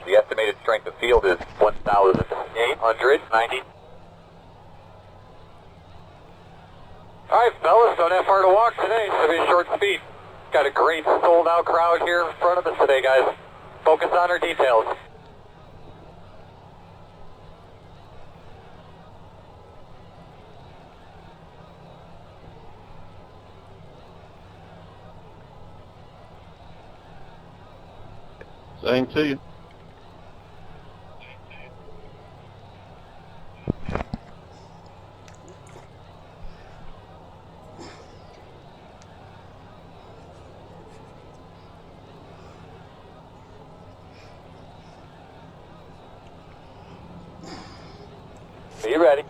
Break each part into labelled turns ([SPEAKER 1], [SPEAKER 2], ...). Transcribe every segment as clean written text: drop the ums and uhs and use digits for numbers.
[SPEAKER 1] The estimated strength of field is 1,890. Alright fellas, don't have far to walk today, so be short and sweet. Got a great sold out crowd here in front of us today, guys. Focus on our details.
[SPEAKER 2] Same to you.
[SPEAKER 1] Be ready.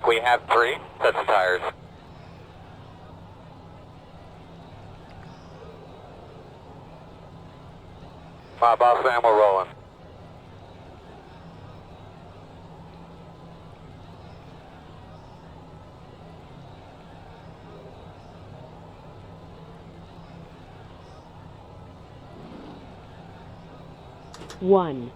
[SPEAKER 1] We have 3 sets of tires. My boss man, we're rolling.
[SPEAKER 3] One.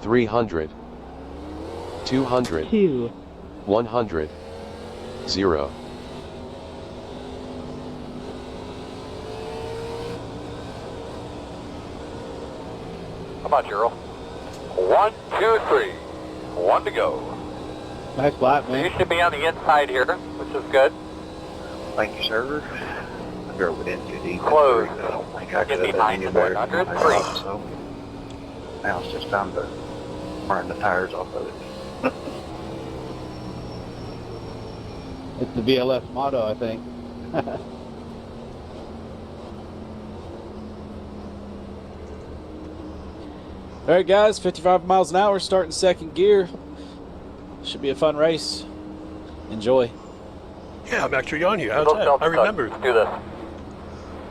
[SPEAKER 4] Three hundred, 200,
[SPEAKER 3] 2.
[SPEAKER 4] 100, 0.
[SPEAKER 1] Come on, Gerald. 1, 2, 3. 1 to go.
[SPEAKER 2] Nice lap,
[SPEAKER 1] So you
[SPEAKER 2] man.
[SPEAKER 1] should be on the inside here, which is good.
[SPEAKER 5] Thank you, sir. I drove it in too deep.
[SPEAKER 1] Close.
[SPEAKER 5] I don't think I
[SPEAKER 1] Get
[SPEAKER 5] could have done
[SPEAKER 1] behind
[SPEAKER 5] any
[SPEAKER 1] the
[SPEAKER 5] better than
[SPEAKER 1] 100,
[SPEAKER 5] I
[SPEAKER 1] three.
[SPEAKER 5] thought, so now it's just time to burn the tires off of it.
[SPEAKER 2] It's the VLS motto, I think.
[SPEAKER 6] All right, guys, 55 miles an hour, starting second gear. Should be a fun race. Enjoy.
[SPEAKER 7] Yeah, I'm actually on here. How's
[SPEAKER 1] Both
[SPEAKER 7] that?
[SPEAKER 1] belts
[SPEAKER 7] I
[SPEAKER 1] tucked.
[SPEAKER 7] remember.
[SPEAKER 1] Let's do this.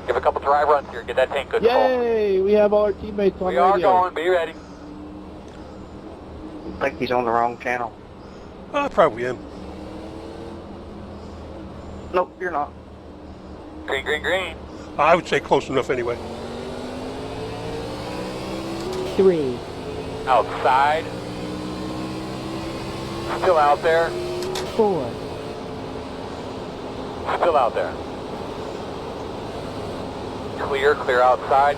[SPEAKER 1] Give a couple dry runs here. Get that tank good and full.
[SPEAKER 2] Yay! We have all our teammates on
[SPEAKER 1] We are
[SPEAKER 2] radio.
[SPEAKER 1] going. Be ready.
[SPEAKER 5] I think he's on the wrong channel.
[SPEAKER 7] I probably am.
[SPEAKER 5] Nope, you're not.
[SPEAKER 1] Green, green, green.
[SPEAKER 7] I would say close enough anyway.
[SPEAKER 3] 3.
[SPEAKER 1] Outside. Still out there.
[SPEAKER 3] 4.
[SPEAKER 1] Still out there. Clear, clear outside.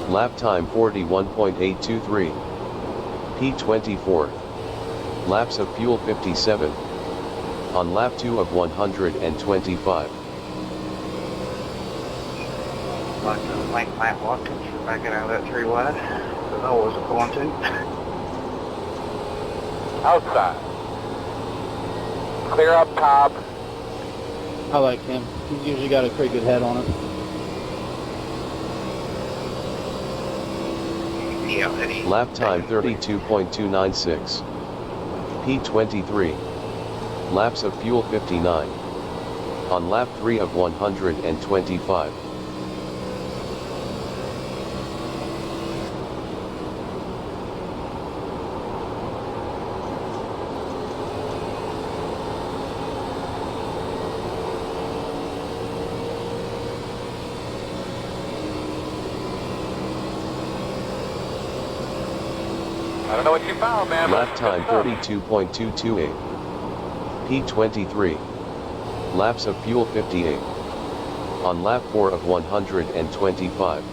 [SPEAKER 4] Lap time 41.823. P24. Laps of fuel 57. On lap 2 of 125.
[SPEAKER 5] Like to thank Matt Watkins for backing out of that 3 wide, because I wasn't going to.
[SPEAKER 1] Outside. Clear up top.
[SPEAKER 2] I like him. He's usually got a pretty good head on it.
[SPEAKER 5] Yeah, Eddie.
[SPEAKER 4] Lap time 32.296. P23. Laps of fuel 59. On lap 3 of 125.
[SPEAKER 1] I don't know what you found, man. but
[SPEAKER 4] Lap
[SPEAKER 1] it's
[SPEAKER 4] time
[SPEAKER 1] good stuff.
[SPEAKER 4] 32.228. P23. Laps of fuel 58. On lap 4 of 125.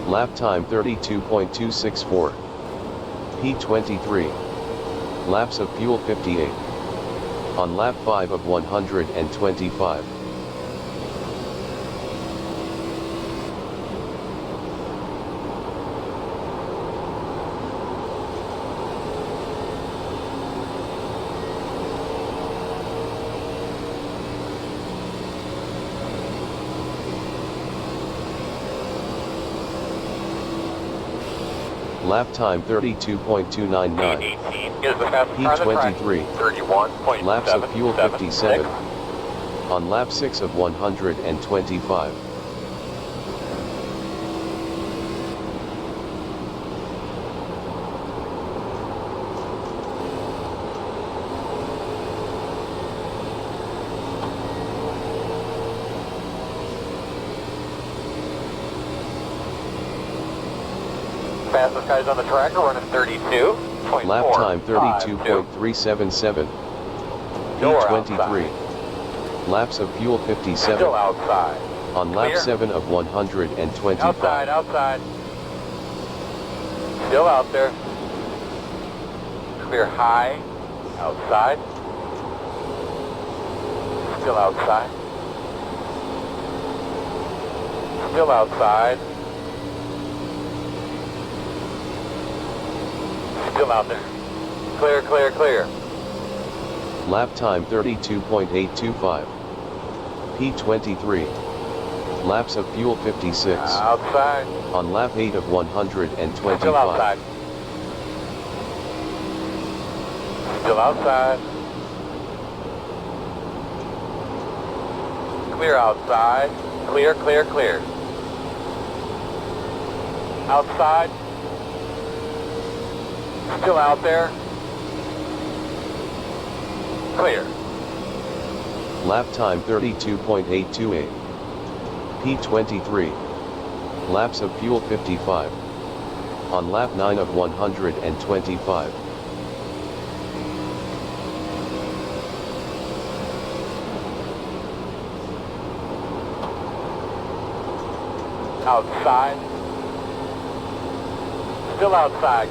[SPEAKER 4] Lap time 32.264. P23. Laps of fuel 58. On lap 5 of 125. Lap time 32.299.
[SPEAKER 1] P18 is the fastest car on the track.
[SPEAKER 4] P23.
[SPEAKER 1] 31.776.
[SPEAKER 4] Laps of fuel 57. On lap 6 of 125.
[SPEAKER 1] Fastest guys on the track are running 32.4.
[SPEAKER 4] Lap time 32.377. P23. Laps of fuel 57.
[SPEAKER 1] Still outside.
[SPEAKER 4] On lap
[SPEAKER 1] Clear.
[SPEAKER 4] 7 of 125.
[SPEAKER 1] Outside, outside. Still out there. Clear high. Outside. Still outside. Still outside. Still out there. Clear, clear, clear.
[SPEAKER 4] Lap time 32.825. P23. Laps of fuel 56.
[SPEAKER 1] Outside.
[SPEAKER 4] On lap 8 of 125.
[SPEAKER 1] Still outside. Still outside. Clear outside. Clear, clear, clear. Outside. Still out there. Clear.
[SPEAKER 4] Lap time 32.828. P23. Laps of fuel 55. On lap 9 of 125.
[SPEAKER 1] Outside. Still outside.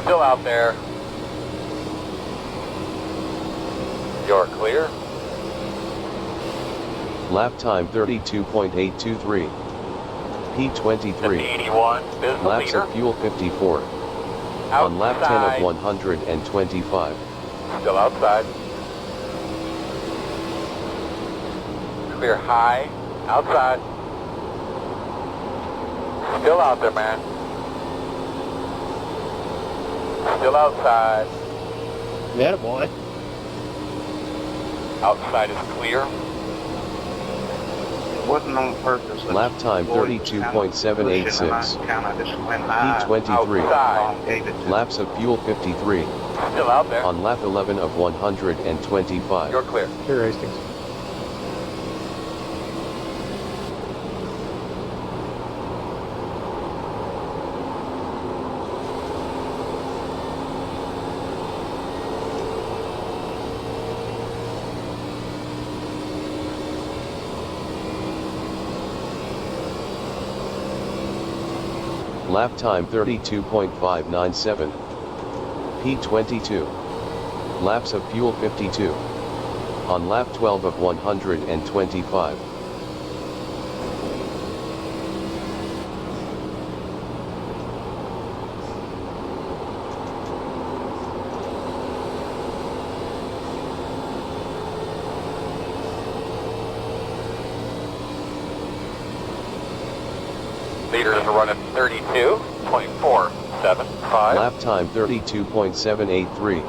[SPEAKER 1] Still out there. You're clear.
[SPEAKER 4] Lap time 32.823. P23.
[SPEAKER 1] 81 is the
[SPEAKER 4] Laps
[SPEAKER 1] leader.
[SPEAKER 4] of fuel 54. On lap 10 of 125.
[SPEAKER 1] Still outside. Clear high. Outside. Still out there, man. Still outside.
[SPEAKER 2] Yeah, boy.
[SPEAKER 1] Outside is clear.
[SPEAKER 5] It wasn't on purpose.
[SPEAKER 4] Lap time 32.786. P23.
[SPEAKER 1] Outside.
[SPEAKER 4] Laps of fuel 53.
[SPEAKER 1] Still out there.
[SPEAKER 4] On lap 11 of 125.
[SPEAKER 1] You're clear.
[SPEAKER 2] Here, Hastings.
[SPEAKER 4] Lap time 32.597. P22. Laps of fuel 52. On lap 12 of 125.
[SPEAKER 1] Leaders are running 32.475.
[SPEAKER 4] Lap time 32.783.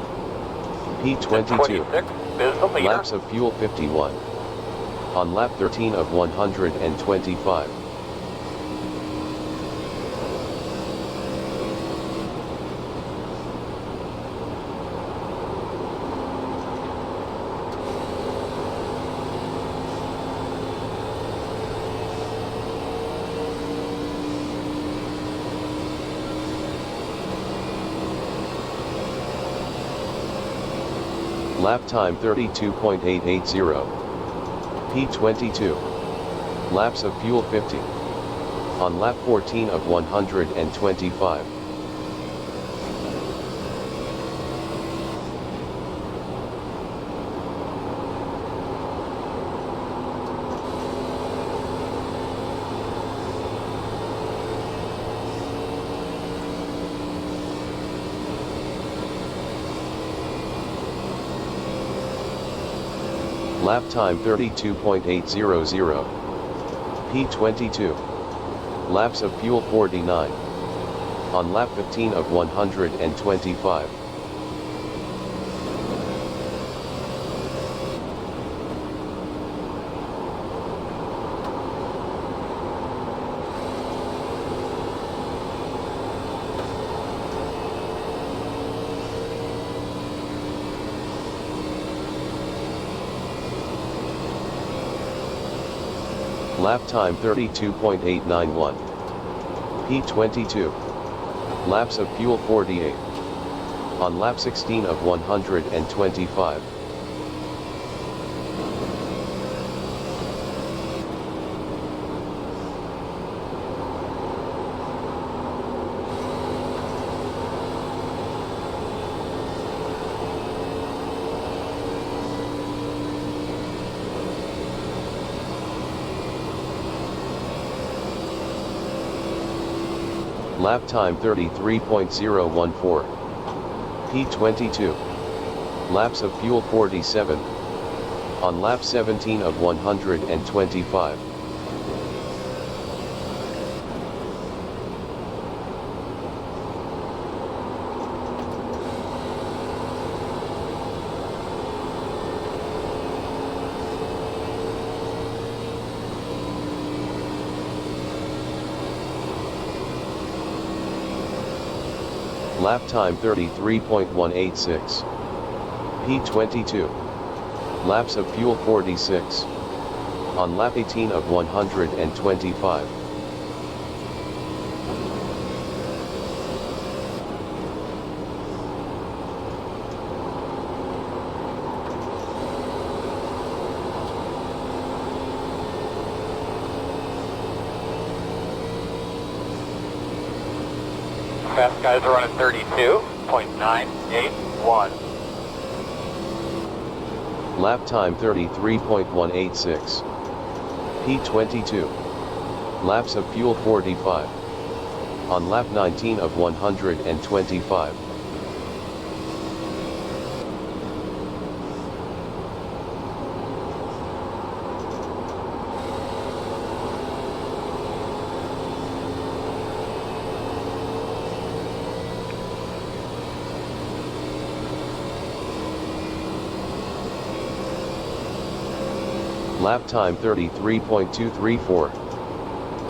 [SPEAKER 4] P22.
[SPEAKER 1] 26. is the leader.
[SPEAKER 4] Laps of fuel 51. On lap 13 of 125. Lap time 32.880. P22. Laps of fuel 50. On lap 14 of 125. Lap time 32.800. P22. Laps of fuel 49. On lap 15 of 125. Lap time 32.891. P22. Laps of fuel 48. On lap 16 of 125. Lap time 33.014. P22. Laps of fuel 47. On lap 17 of 125. Lap time 33.186. P22. Laps of fuel 46. On lap 18 of 125.
[SPEAKER 1] Fast guys are running 32.981.
[SPEAKER 4] Lap time 33.186. P22. Laps of fuel 45. On lap 19 of 125. Lap time 33.234.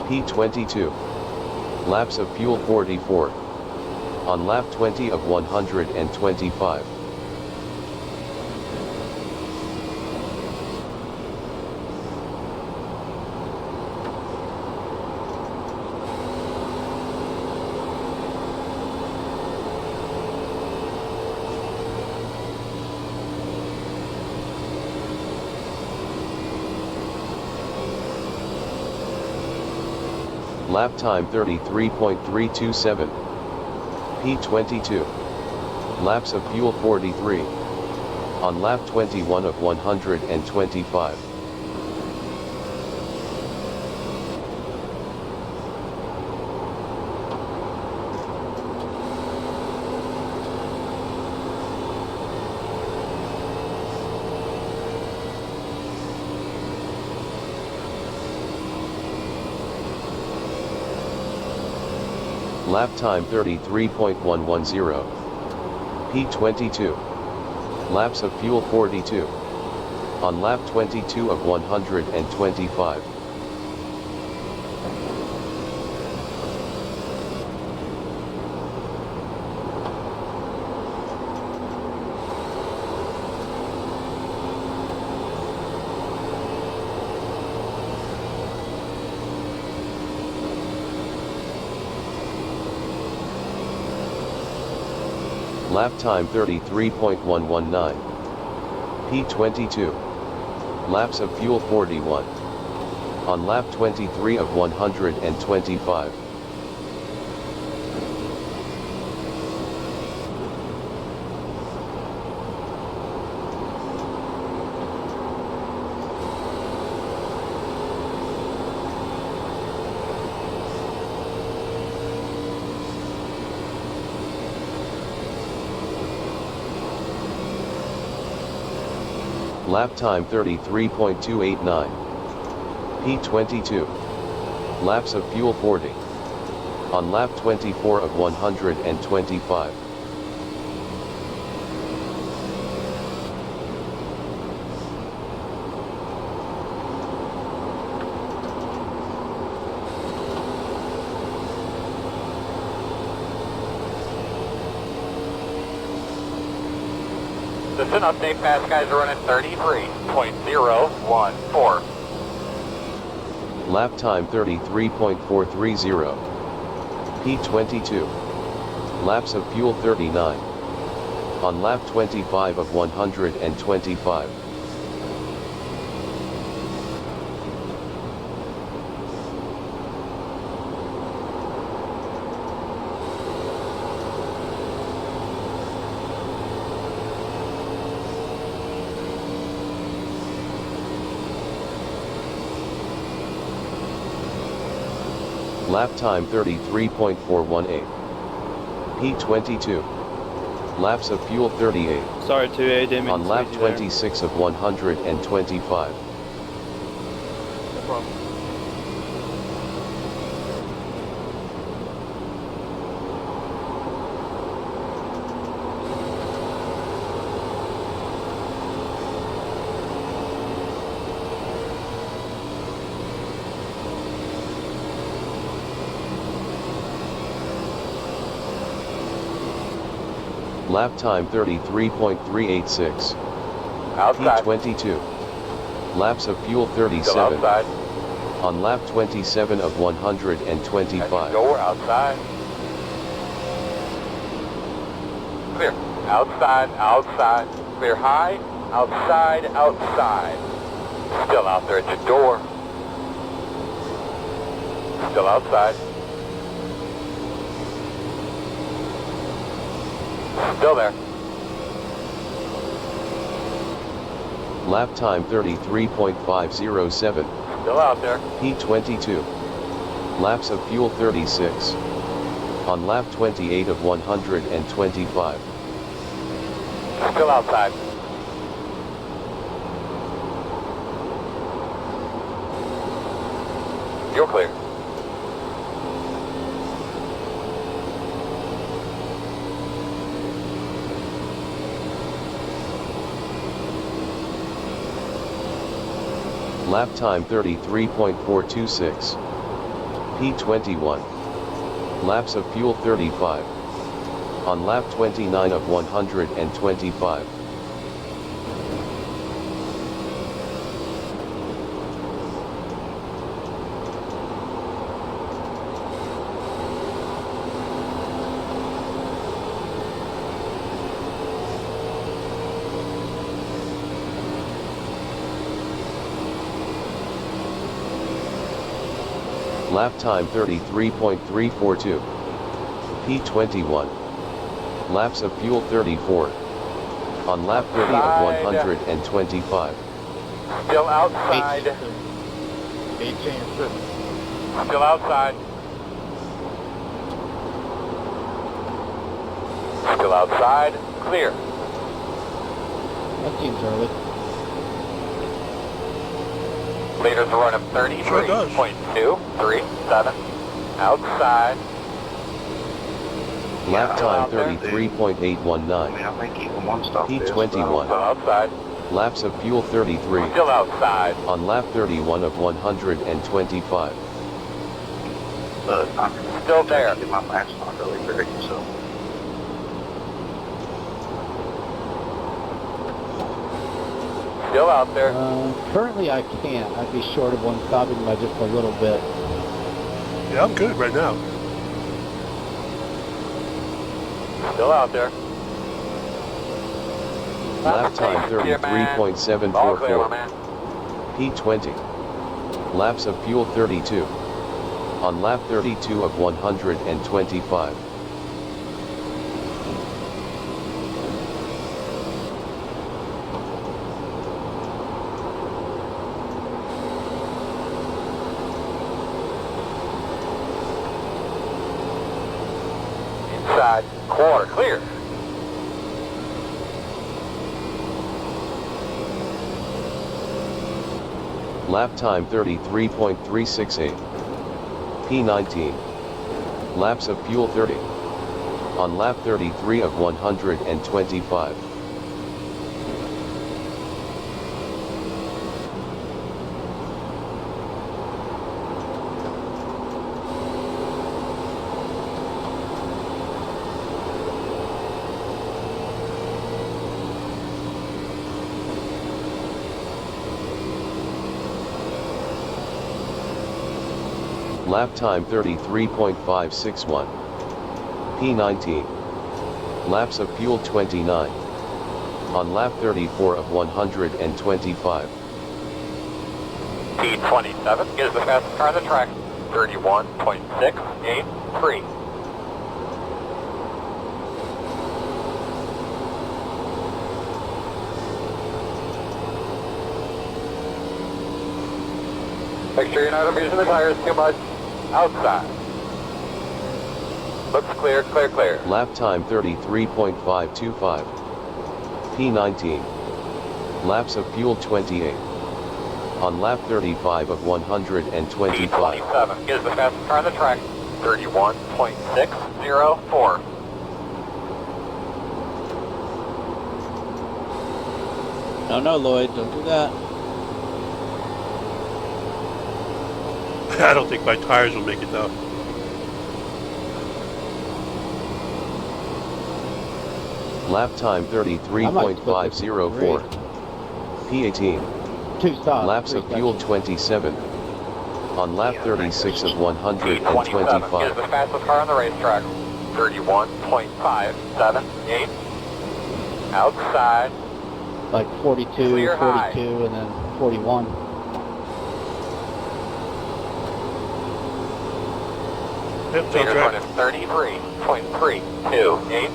[SPEAKER 4] P22. Laps of fuel 44. On lap 20 of 125. Lap time 33.327. P22. Laps of fuel 43. On lap 21 of 125. Lap time 33.110. P22. Laps of fuel 42. On lap 22 of 125. Lap time 33.119. P22. Laps of fuel 41. On lap 23 of 125. Lap time 33.289. P22. Laps of fuel 40. On lap 24 of 125.
[SPEAKER 1] Just an update, fast guys are running 33.014.
[SPEAKER 4] Lap time 33.430. P22. Laps of fuel 39. On lap 25 of 125. Lap time 33.418. P22. Laps of fuel 38.
[SPEAKER 8] Sorry, 2A, didn't mean
[SPEAKER 4] On
[SPEAKER 8] to
[SPEAKER 4] lap
[SPEAKER 8] squeeze you there.
[SPEAKER 4] 26 of 125.
[SPEAKER 8] No problem.
[SPEAKER 4] Lap time 33.386.
[SPEAKER 1] Outside.
[SPEAKER 4] P22. Laps of fuel
[SPEAKER 1] Still
[SPEAKER 4] 37.
[SPEAKER 1] outside.
[SPEAKER 4] On lap 27 of
[SPEAKER 1] As
[SPEAKER 4] 125.
[SPEAKER 1] you go, we're outside. Clear. Outside, outside. Clear high. Outside, outside. Still out there at your door. Still outside. Still there.
[SPEAKER 4] Lap time 33.507.
[SPEAKER 1] Still out there.
[SPEAKER 4] P22. Laps of fuel 36. On lap 28 of 125.
[SPEAKER 1] Still outside. You're clear.
[SPEAKER 4] Lap time 33.426. P21. Laps of fuel 35. On lap 29 of 125. Lap time 33.342. P21. Laps of fuel 34. On lap 30 of 125.
[SPEAKER 1] Still outside.
[SPEAKER 2] 18.
[SPEAKER 1] Still outside. Still outside. Clear.
[SPEAKER 2] That seems early.
[SPEAKER 1] Leaders are running
[SPEAKER 7] Sure does.
[SPEAKER 1] 33.237. Outside.
[SPEAKER 4] Lap
[SPEAKER 5] Yeah,
[SPEAKER 4] time
[SPEAKER 1] out there.
[SPEAKER 4] 33.819.
[SPEAKER 5] I may keep them one stop this, but I don't
[SPEAKER 4] P21.
[SPEAKER 1] Still outside.
[SPEAKER 4] Laps of fuel 33.
[SPEAKER 1] Still outside.
[SPEAKER 4] On lap 31 of 125.
[SPEAKER 5] But I'm
[SPEAKER 1] Still there.
[SPEAKER 5] Get my laps not really big, so.
[SPEAKER 1] Still out there.
[SPEAKER 2] Currently I can't. I'd be short of one stopping by just a little bit.
[SPEAKER 7] Yeah, I'm good right now.
[SPEAKER 1] Still out there.
[SPEAKER 4] Lap time
[SPEAKER 1] All clear, my
[SPEAKER 4] 33.744.
[SPEAKER 1] man.
[SPEAKER 4] P20. Laps of fuel 32. On lap 32 of 125.
[SPEAKER 1] Inside. Quarter clear.
[SPEAKER 4] Lap time 33.368. P19. Laps of fuel 30. On lap 33 of 125. Lap time 33.561. P19. Laps of fuel 29. On lap 34 of 125.
[SPEAKER 1] P27 is the fastest car on the track. 31.683. Make sure you're not abusing the tires too much. Outside. Looks clear, clear, clear.
[SPEAKER 4] Lap time 33.525. P19. Laps of fuel 28. On lap 35 of 125.
[SPEAKER 1] P27 is the fastest car on the track. 31.604.
[SPEAKER 2] No, Lloyd, don't do that.
[SPEAKER 7] I don't think my tires will make it though.
[SPEAKER 4] Lap time 33.504. P18.
[SPEAKER 2] 2 stops.
[SPEAKER 4] Laps of fuel 27. On lap 36 of
[SPEAKER 1] P27 is
[SPEAKER 4] 125.
[SPEAKER 1] the fastest car on the racetrack. 31.578. Outside.
[SPEAKER 2] Like 42,
[SPEAKER 1] Clear
[SPEAKER 2] 42,
[SPEAKER 1] high.
[SPEAKER 2] and then 41.
[SPEAKER 7] Yep, sounds
[SPEAKER 1] Leader's
[SPEAKER 7] right.
[SPEAKER 1] running 33.328.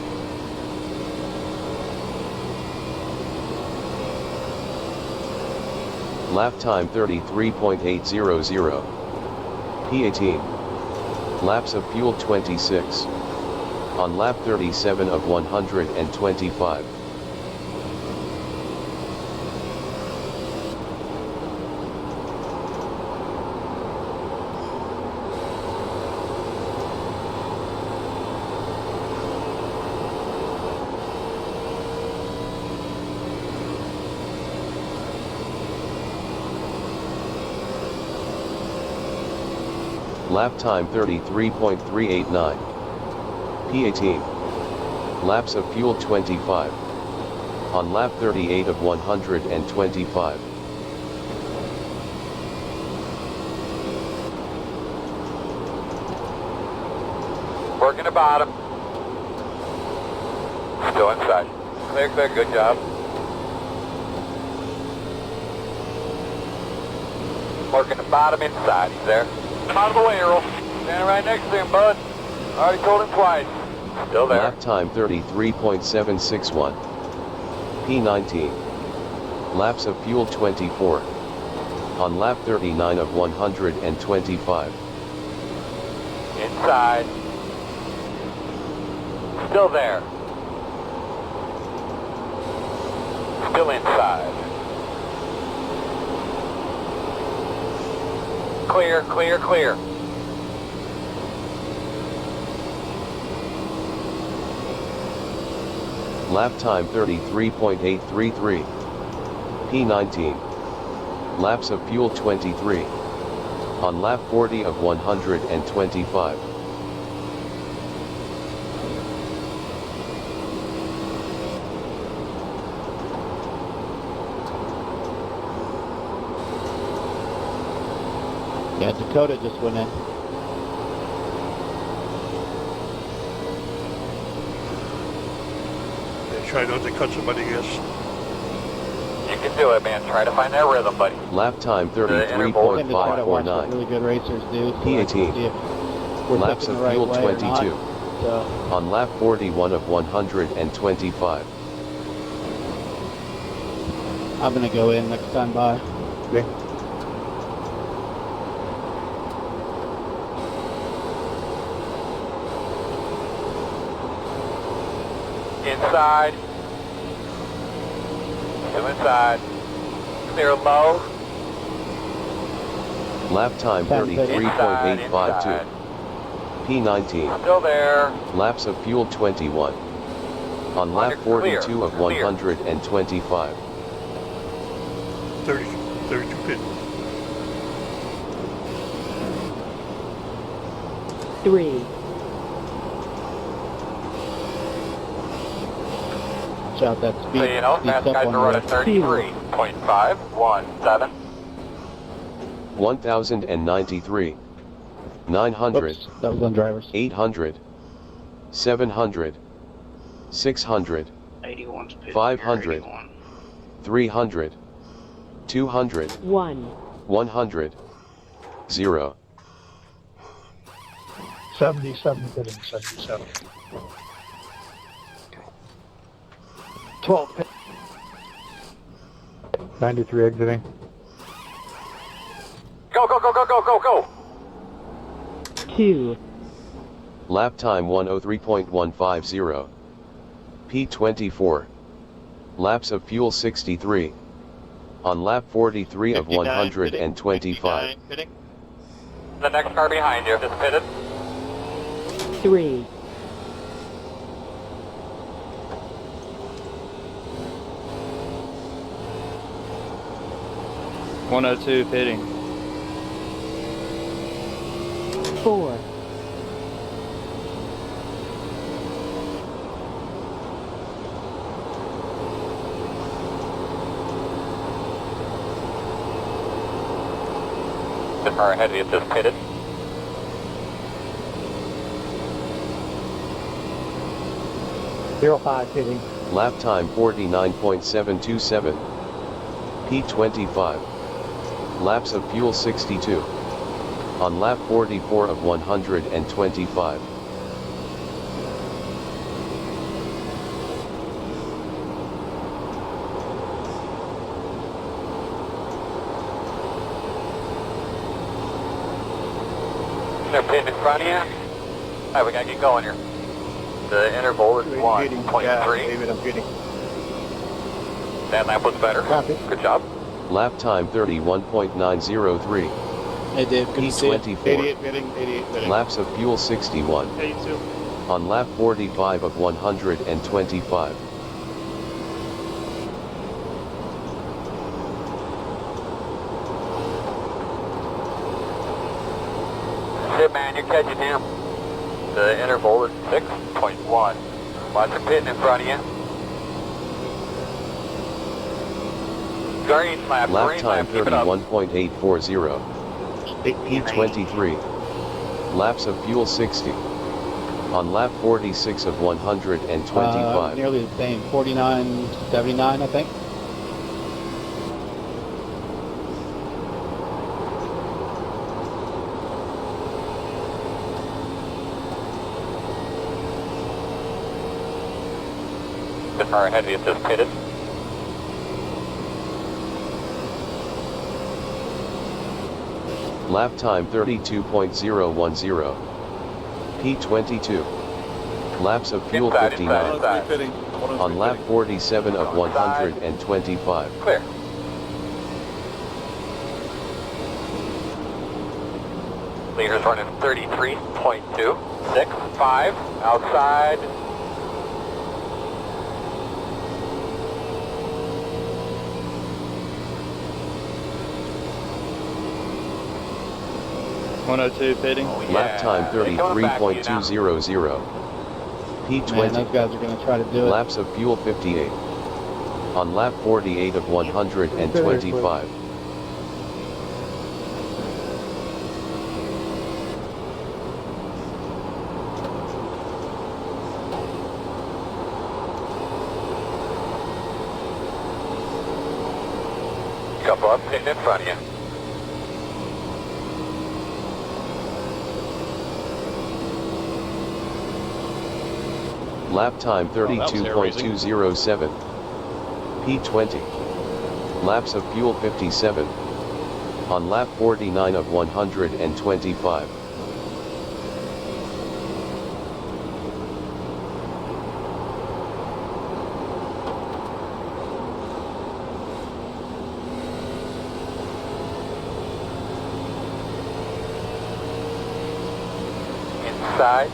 [SPEAKER 4] Lap time 33.800. P18. Laps of fuel 26. On lap 37 of 125. Lap time 33.389. P18. Laps of fuel 25. On lap 38 of 125.
[SPEAKER 1] Working the bottom. Still inside. Clear, clear, good job. Working the bottom inside, he's there. Come out of the way, Earl. Standing right next to him, bud. Already told him twice. Still there.
[SPEAKER 4] Lap time 33.761. P19. Laps of fuel 24. On lap 39 of 125.
[SPEAKER 1] Inside. Still there. Still inside. Clear, clear, clear.
[SPEAKER 4] Lap time 33.833. P19. Laps of fuel 23. On lap 40 of 125.
[SPEAKER 2] Yeah, Dakota just went in.
[SPEAKER 7] They try not to cut somebody, yes.
[SPEAKER 1] You can do it, man. Try to find that rhythm, buddy.
[SPEAKER 4] Lap time
[SPEAKER 2] I tend to try to watch what
[SPEAKER 4] 33.549.
[SPEAKER 2] really good racers do. So I can
[SPEAKER 4] P18.
[SPEAKER 2] see if we're
[SPEAKER 4] Laps
[SPEAKER 2] picking
[SPEAKER 4] of
[SPEAKER 2] the right
[SPEAKER 4] fuel
[SPEAKER 2] way or
[SPEAKER 4] 22.
[SPEAKER 2] not. So,
[SPEAKER 4] On lap 41 of 125.
[SPEAKER 2] I'm gonna go in next time by.
[SPEAKER 1] Inside. Two inside. Clear low.
[SPEAKER 4] Lap time
[SPEAKER 1] Inside,
[SPEAKER 4] 33.852. P19.
[SPEAKER 1] Still there.
[SPEAKER 4] Laps of fuel 21. On lap 42 of 125.
[SPEAKER 7] 32 pit.
[SPEAKER 3] 3,
[SPEAKER 2] Watch out that speed.
[SPEAKER 1] So you know, fast
[SPEAKER 2] speeds up
[SPEAKER 1] guys
[SPEAKER 2] on
[SPEAKER 1] are running
[SPEAKER 2] the
[SPEAKER 1] 33.517.
[SPEAKER 4] 1093. 900.
[SPEAKER 2] Whoops, that was on drivers.
[SPEAKER 4] 800. 700. 600.
[SPEAKER 5] 81's pit.
[SPEAKER 4] 500.
[SPEAKER 5] 81.
[SPEAKER 4] 300. 200.
[SPEAKER 3] 1,
[SPEAKER 4] 100. 0.
[SPEAKER 9] 77 pitting, 77. 12 pit. 93 exiting.
[SPEAKER 1] Go, go, go, go, go, go, go.
[SPEAKER 3] 2,
[SPEAKER 4] Lap time 103.150. P24. Laps of fuel 63. On lap 43 of 125.
[SPEAKER 1] The next car behind you is pitted.
[SPEAKER 3] 3,
[SPEAKER 8] 102 pitting.
[SPEAKER 3] 4,
[SPEAKER 1] The car ahead of you is pitted.
[SPEAKER 9] Zero 5 pitting.
[SPEAKER 4] Lap time 49.727. P25. Laps of fuel 62. On lap 44 of 125.
[SPEAKER 1] They're pitting in front of you. Alright, we gotta get going here. The interval is 1.3.
[SPEAKER 9] David, I'm getting.
[SPEAKER 1] That lap was better.
[SPEAKER 9] Copy.
[SPEAKER 1] Good job.
[SPEAKER 4] Lap time 31.903.
[SPEAKER 6] Hey Dave, good to see you.
[SPEAKER 4] P24.
[SPEAKER 9] 88 pitting, 88 pitting.
[SPEAKER 4] Laps of fuel 61.
[SPEAKER 8] Hey, you too.
[SPEAKER 4] On lap 45 of 125.
[SPEAKER 1] Shit, man, you're catching him. The interval is 6.1. Lots of pitting in front of you. Green lap,
[SPEAKER 4] Lap
[SPEAKER 1] green
[SPEAKER 4] time
[SPEAKER 1] lap, keep it up.
[SPEAKER 4] 31.840. P23. Laps of fuel 60. On lap 46 of 125.
[SPEAKER 2] Nearly the same. 49.79, I think.
[SPEAKER 1] The car ahead of you just pitted.
[SPEAKER 4] Lap time 32.010. P22. Laps of fuel
[SPEAKER 1] Inside,
[SPEAKER 4] 59.
[SPEAKER 1] inside, inside.
[SPEAKER 8] pitting.
[SPEAKER 4] On lap 47 of 125.
[SPEAKER 1] Clear. Leaders running 33.265. Outside.
[SPEAKER 8] 102 pitting.
[SPEAKER 1] Oh, yeah.
[SPEAKER 4] Lap time
[SPEAKER 1] They're coming back to you now.
[SPEAKER 4] 33.200.
[SPEAKER 2] Man,
[SPEAKER 4] P20.
[SPEAKER 2] those guys are going to try to do it.
[SPEAKER 4] Laps of fuel 58. On lap 48 of 125.
[SPEAKER 1] Couple up, pitting in front of you.
[SPEAKER 4] Lap time 32.207. P20. Laps of fuel 57. On lap 49 of 125.
[SPEAKER 1] Inside.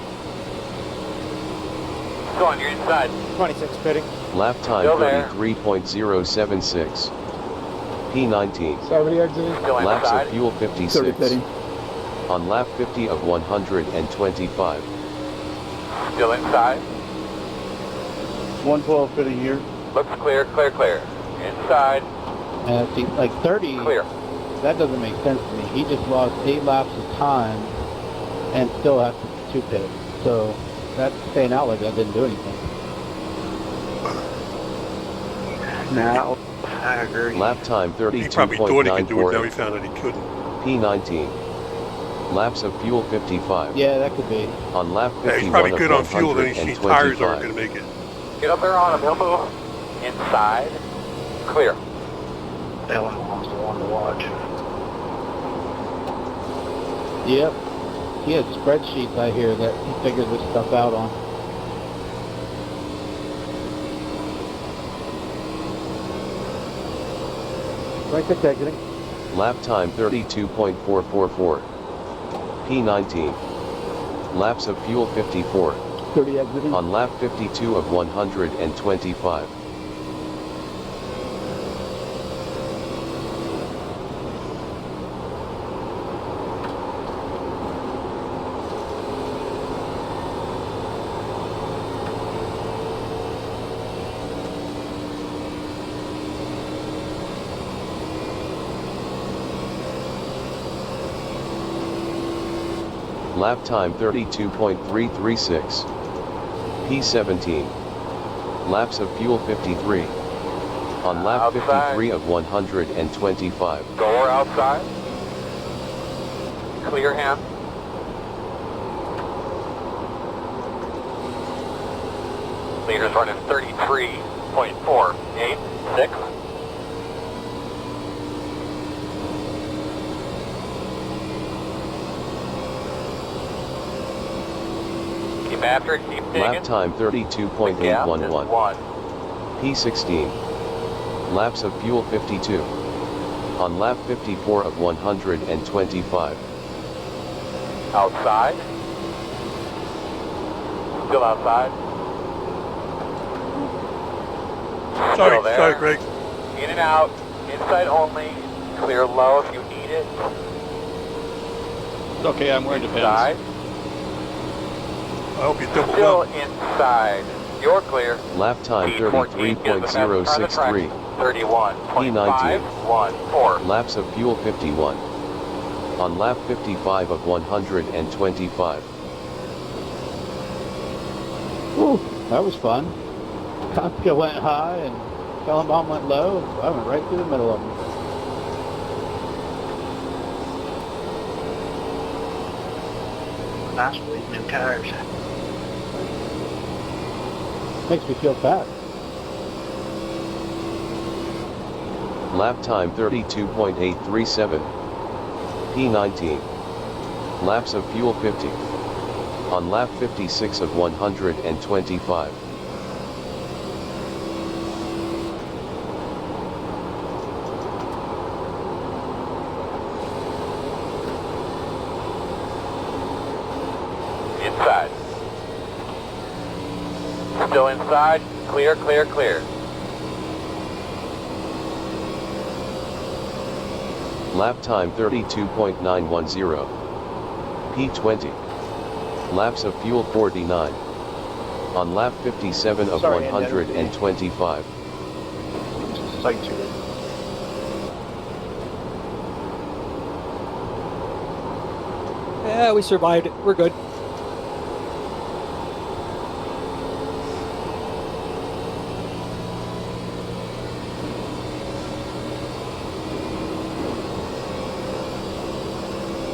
[SPEAKER 1] Go on, you're inside.
[SPEAKER 2] 26 pitting.
[SPEAKER 4] Lap time
[SPEAKER 1] Still there.
[SPEAKER 4] 33.076. P19.
[SPEAKER 2] 70 exiting.
[SPEAKER 1] Still
[SPEAKER 4] Laps
[SPEAKER 1] inside.
[SPEAKER 4] of fuel 56.
[SPEAKER 2] 30 pitting.
[SPEAKER 4] On lap 50 of 125.
[SPEAKER 1] Still inside.
[SPEAKER 2] 112 pitting here.
[SPEAKER 1] Looks clear, clear, clear. Inside.
[SPEAKER 2] And see, like 30,
[SPEAKER 1] Clear.
[SPEAKER 2] that doesn't make sense to me. He just lost 8 laps of time and still has to pit. So that staying out like that didn't do anything.
[SPEAKER 5] No, I agree.
[SPEAKER 4] Lap time
[SPEAKER 7] He probably thought he could do it, now he
[SPEAKER 4] 32.948.
[SPEAKER 7] found that he couldn't.
[SPEAKER 4] P19. Laps of fuel 55.
[SPEAKER 2] Yeah, that could be.
[SPEAKER 4] On lap
[SPEAKER 7] Yeah,
[SPEAKER 4] 51
[SPEAKER 7] he's probably
[SPEAKER 4] of
[SPEAKER 7] good on fuel, then his tires aren't
[SPEAKER 4] 125.
[SPEAKER 7] going to make it.
[SPEAKER 1] Get up there on him, he'll move. Inside. Clear.
[SPEAKER 5] Ellen wants the one to watch.
[SPEAKER 2] Yep. He has spreadsheets, I hear, that he figures this stuff out on. Right six exiting.
[SPEAKER 4] Lap time 32.444. P19. Laps of fuel 54.
[SPEAKER 2] 30 exiting.
[SPEAKER 4] On lap 52 of 125. Lap time 32.336. P17. Laps of fuel 53. On lap
[SPEAKER 1] Outside.
[SPEAKER 4] 53 of 125.
[SPEAKER 1] Door outside. Clear hand. Leader's running 33.486. Keep after it, keep digging.
[SPEAKER 4] Lap time
[SPEAKER 1] The gap is
[SPEAKER 4] 32.811.
[SPEAKER 1] 1.
[SPEAKER 4] P16. Laps of fuel 52. On lap 54 of 125.
[SPEAKER 1] Outside. Still outside.
[SPEAKER 7] Sorry,
[SPEAKER 1] Still there.
[SPEAKER 7] sorry, Greg.
[SPEAKER 1] In and out. Inside only. Clear low if you need it.
[SPEAKER 8] It's okay, I'm wearing
[SPEAKER 1] Inside.
[SPEAKER 8] depends.
[SPEAKER 7] I hope you doubled
[SPEAKER 1] Still
[SPEAKER 7] up.
[SPEAKER 1] inside. You're clear.
[SPEAKER 4] Lap time
[SPEAKER 1] P14 is the best part of the track.
[SPEAKER 4] 33.063.
[SPEAKER 1] 31.514.
[SPEAKER 4] Laps of fuel 51. On lap 55 of 125.
[SPEAKER 2] Ooh, that was fun. Kafka went high and Kellenbaum went low. I went right through the middle of them.
[SPEAKER 5] Nice with new tires.
[SPEAKER 2] Makes me feel fat.
[SPEAKER 4] Lap time 32.837. P19. Laps of fuel 50. On lap 56 of 125.
[SPEAKER 1] Inside. Still inside. Clear, clear, clear.
[SPEAKER 4] Lap time 32.910. P20. Laps of fuel 49. On lap 57 of
[SPEAKER 9] Sorry,
[SPEAKER 4] 125.
[SPEAKER 9] Site 2.
[SPEAKER 10] Yeah, we survived it. We're good.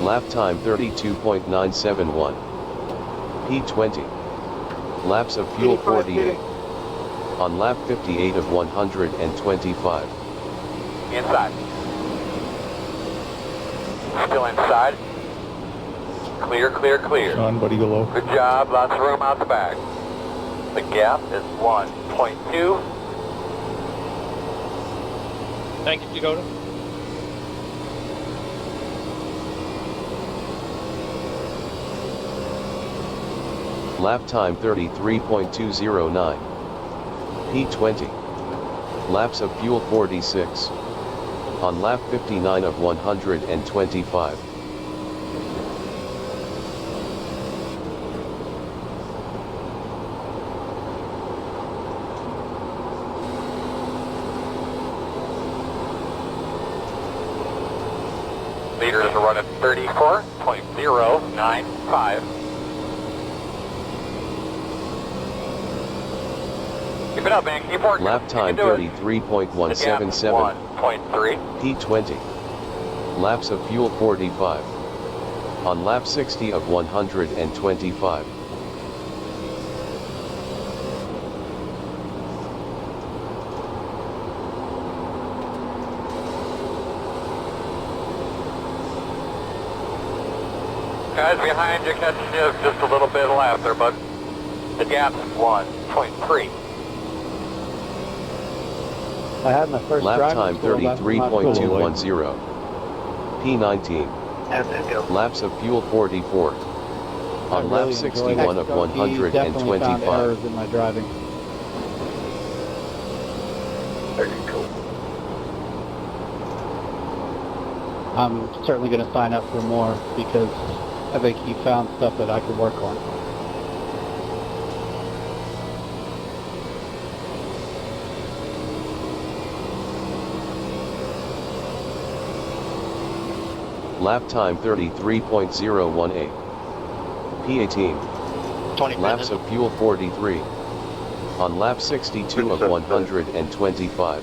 [SPEAKER 4] Lap time 32.971. P20. Laps of fuel 48. On lap 58 of 125.
[SPEAKER 1] Inside. Still inside. Clear, clear, clear.
[SPEAKER 9] Sean, buddy, go low.
[SPEAKER 1] Good job, lots of room out the back. The gap is 1.2.
[SPEAKER 8] Thank you, Dakota.
[SPEAKER 4] Lap time 33.209. P20. Laps of fuel 46. On lap 59 of 125.
[SPEAKER 1] Leaders are running 34.095. Keep it up, man. Keep working.
[SPEAKER 4] Lap time 33.177.
[SPEAKER 1] 1.3.
[SPEAKER 4] P20. Laps of fuel 45. On lap 60 of 125.
[SPEAKER 1] Guys behind you catching you just a little bit left there, but the gap's 1.3.
[SPEAKER 2] I had my first
[SPEAKER 4] Lap
[SPEAKER 2] driving
[SPEAKER 4] time
[SPEAKER 2] school lesson in my school.
[SPEAKER 4] 33.210. P19.
[SPEAKER 5] How'd that go?
[SPEAKER 4] Laps of fuel 44.
[SPEAKER 2] I
[SPEAKER 4] On lap
[SPEAKER 2] really
[SPEAKER 4] 61
[SPEAKER 2] enjoyed
[SPEAKER 4] of
[SPEAKER 2] it. He definitely found
[SPEAKER 4] 125.
[SPEAKER 2] errors in my driving.
[SPEAKER 5] Very cool.
[SPEAKER 2] I'm certainly going to sign up for more because I think he found stuff that I could work on.
[SPEAKER 4] Lap time 33.018. P18.
[SPEAKER 5] 20
[SPEAKER 4] Laps of fuel 43. On lap 62 of 125.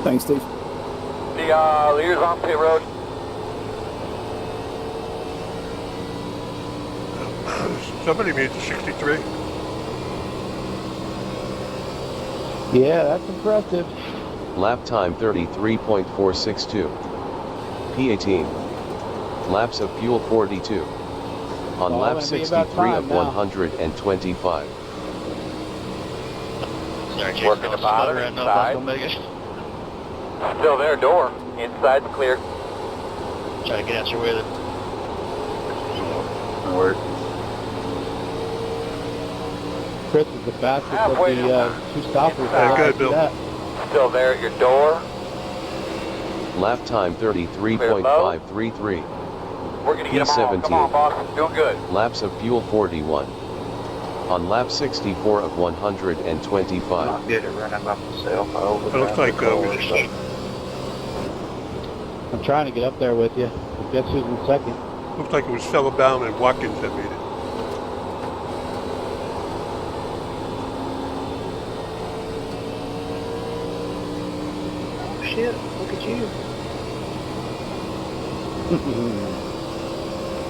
[SPEAKER 10] Thanks, Steve.
[SPEAKER 1] The leaders on pit road.
[SPEAKER 7] Somebody made the 63.
[SPEAKER 2] Yeah, that's impressive.
[SPEAKER 4] Lap time 33.462. P18. Laps of fuel 42. On
[SPEAKER 2] Well,
[SPEAKER 4] lap
[SPEAKER 2] it'll be
[SPEAKER 4] 63
[SPEAKER 2] about time
[SPEAKER 4] of
[SPEAKER 2] now.
[SPEAKER 4] 125.
[SPEAKER 1] Working the bottom, inside. Still there, door. Inside's clear.
[SPEAKER 5] Try to get out your way with it.
[SPEAKER 2] Chris is the fastest
[SPEAKER 1] Halfway
[SPEAKER 2] of the two stoppers.
[SPEAKER 1] Yeah,
[SPEAKER 2] I'll
[SPEAKER 7] good,
[SPEAKER 2] do
[SPEAKER 7] Bill.
[SPEAKER 2] that.
[SPEAKER 1] Still there at your door.
[SPEAKER 4] Lap time 33.533.
[SPEAKER 1] We're going to get them all. Come on, boss. Doing good.
[SPEAKER 4] Laps of fuel 41. On lap 64 of 125.
[SPEAKER 5] Not good at running by myself.
[SPEAKER 7] It looks like we just
[SPEAKER 2] I'm trying to get up there with you. Guess who's in second?
[SPEAKER 7] looks like it was Cellabound and Watkins that made it.
[SPEAKER 5] Shit, look at you.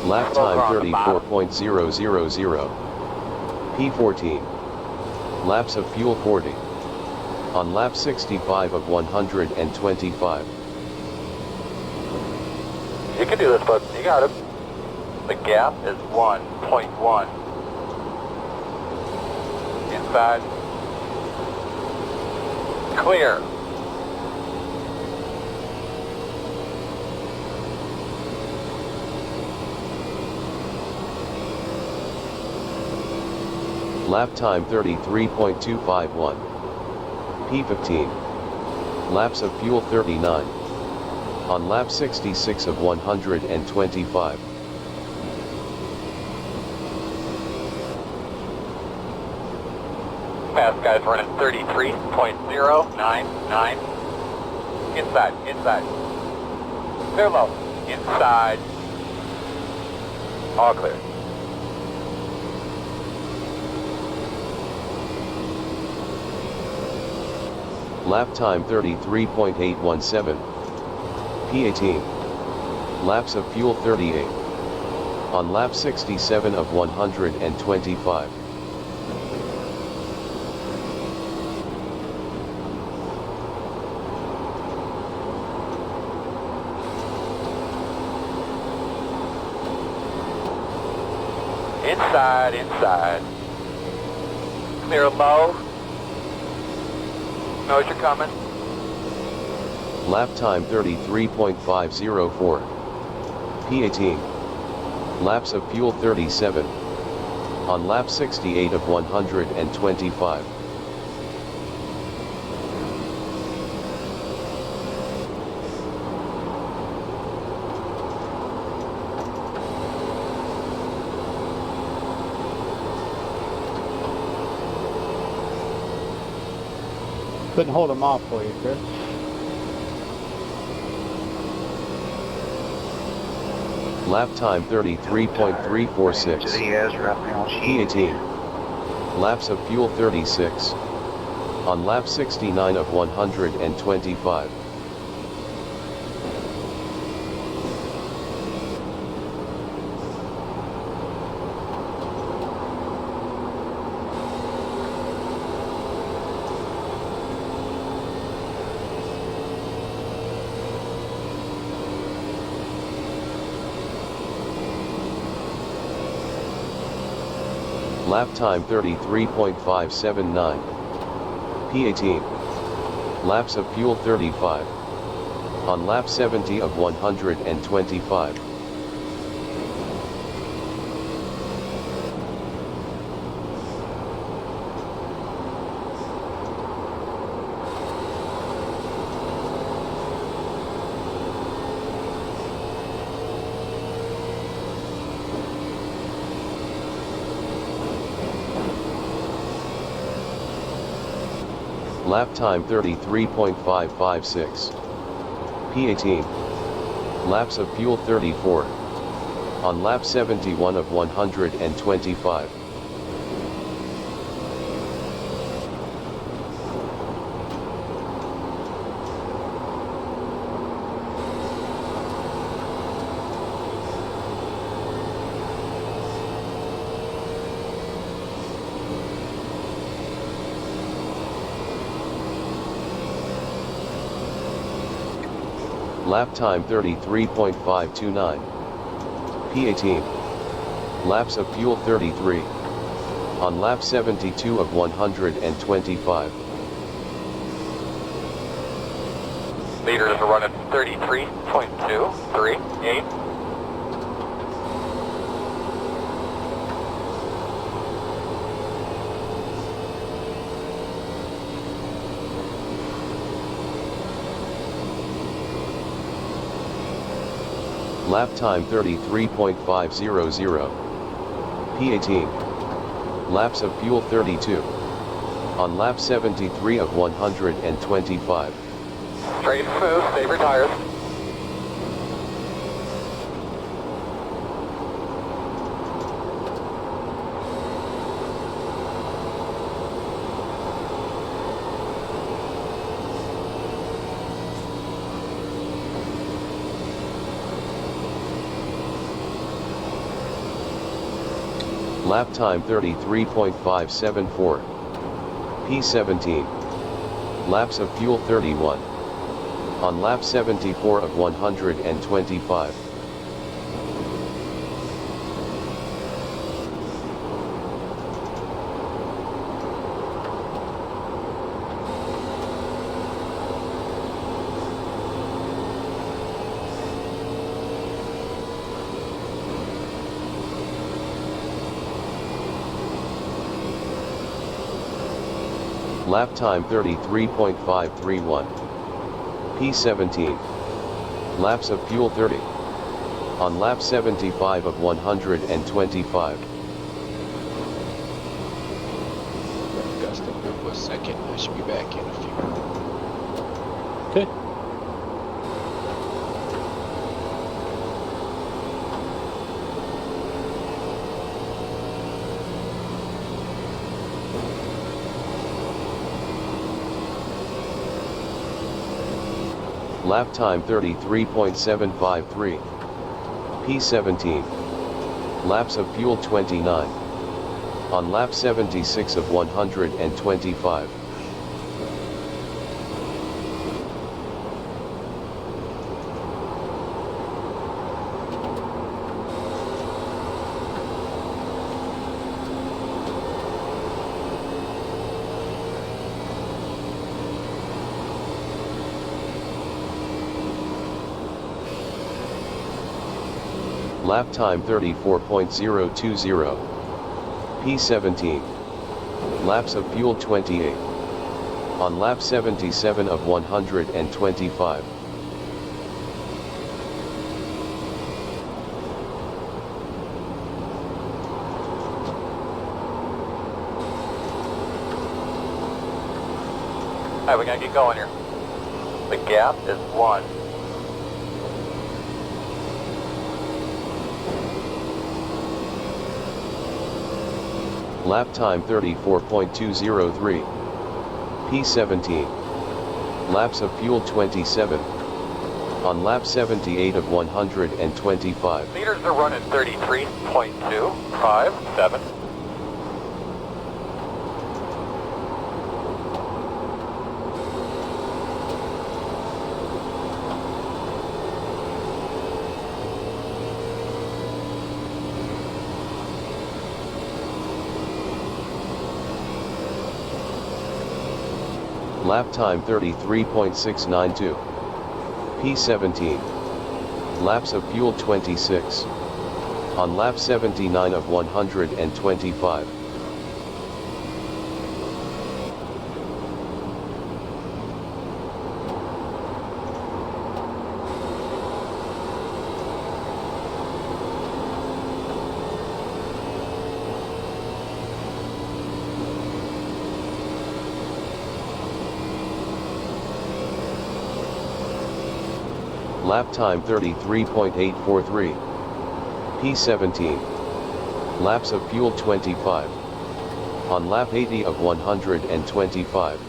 [SPEAKER 4] Lap time 34.000. P14. Laps of fuel 40. On lap 65 of 125.
[SPEAKER 1] You can do this, bud. You got it. The gap is 1.1. Inside. Clear.
[SPEAKER 4] Lap time 33.251. P15. Laps of fuel 39. On lap 66 of 125.
[SPEAKER 1] Fast guys running 33.099. Inside, inside. Clear low. Inside. All clear.
[SPEAKER 4] Lap time 33.817. P18. Laps of fuel 38. On lap 67 of 125.
[SPEAKER 1] Inside, inside. Clear low. Knows you're coming.
[SPEAKER 4] Lap time 33.504. P18. Laps of fuel 37. On lap 68 of 125.
[SPEAKER 2] Couldn't hold them off for you, Chris.
[SPEAKER 4] Lap time 33.346.
[SPEAKER 5] He has right now.
[SPEAKER 4] P18. Laps of fuel 36. On lap 69 of 125. Lap time 33.579. P18. Laps of fuel 35. On lap 70 of 125. Lap time 33.556. P18. Laps of fuel 34. On lap 71 of 125. Lap time 33.529. P18. Laps of fuel 33. On lap 72 of 125.
[SPEAKER 1] Leaders are running 33.238.
[SPEAKER 4] Lap time 33.500. P18. Laps of fuel 32. On lap 73 of 125.
[SPEAKER 1] Straight and smooth, save your tires.
[SPEAKER 4] Lap time 33.574. P17. Laps of fuel 31. On lap 74 of 125. Lap time 33.531. P17. Laps of fuel 30. On lap 75 of 125.
[SPEAKER 11] Gusting for a second. I should be back in a few.
[SPEAKER 6] Okay.
[SPEAKER 4] Lap time 33.753. P17. Laps of fuel 29. On lap 76 of 125. Lap time 34.020. P17. Laps of fuel 28. On lap 77 of 125.
[SPEAKER 1] Alright, we gotta get going here. The gap is 1.
[SPEAKER 4] Lap time 34.203. P17. Laps of fuel 27. On lap 78 of 125.
[SPEAKER 1] Meters are running 33.257.
[SPEAKER 4] Lap time 33.692. P17. Laps of fuel 26. On lap 79 of 125. Lap time 33.843. P17. Laps of fuel 25. On lap 80 of 125.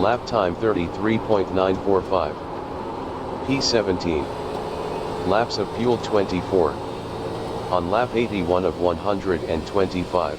[SPEAKER 4] Lap time 33.945. P17. Laps of fuel 24. On lap 81 of 125.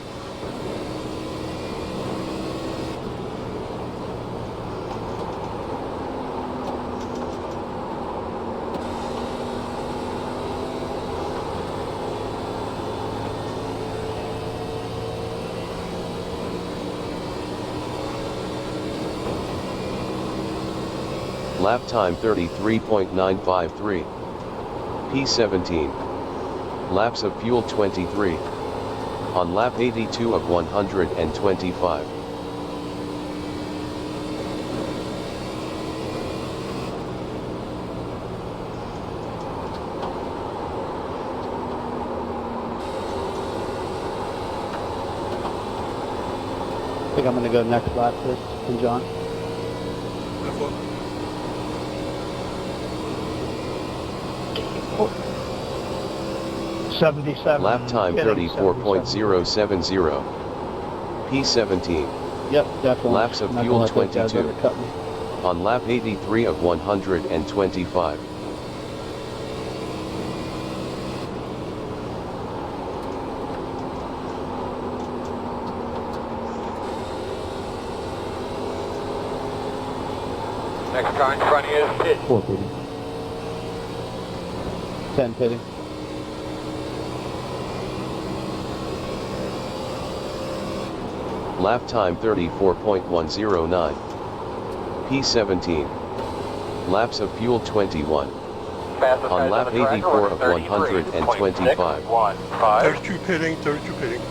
[SPEAKER 4] Lap time 33.953. P17. Laps of fuel 23. On lap 82 of 125.
[SPEAKER 2] I think I'm going to go next lap this from John.
[SPEAKER 10] 77.
[SPEAKER 4] Lap time
[SPEAKER 10] getting
[SPEAKER 4] 34.070. P17.
[SPEAKER 2] Yep, definitely.
[SPEAKER 4] Laps of
[SPEAKER 2] I'm not
[SPEAKER 4] fuel
[SPEAKER 2] gonna let those guys
[SPEAKER 4] 22.
[SPEAKER 2] undercut me.
[SPEAKER 4] On lap 83 of 125.
[SPEAKER 1] Next car in front of you is hit.
[SPEAKER 2] 430. 10 pitting.
[SPEAKER 4] Lap time 34.109. P17. Laps of fuel 21.
[SPEAKER 1] Fastest
[SPEAKER 4] On
[SPEAKER 1] guys
[SPEAKER 4] lap
[SPEAKER 1] the track are
[SPEAKER 4] 84 of
[SPEAKER 1] running
[SPEAKER 4] 125.
[SPEAKER 1] 33.615.
[SPEAKER 7] 32 pitting, 32 pitting.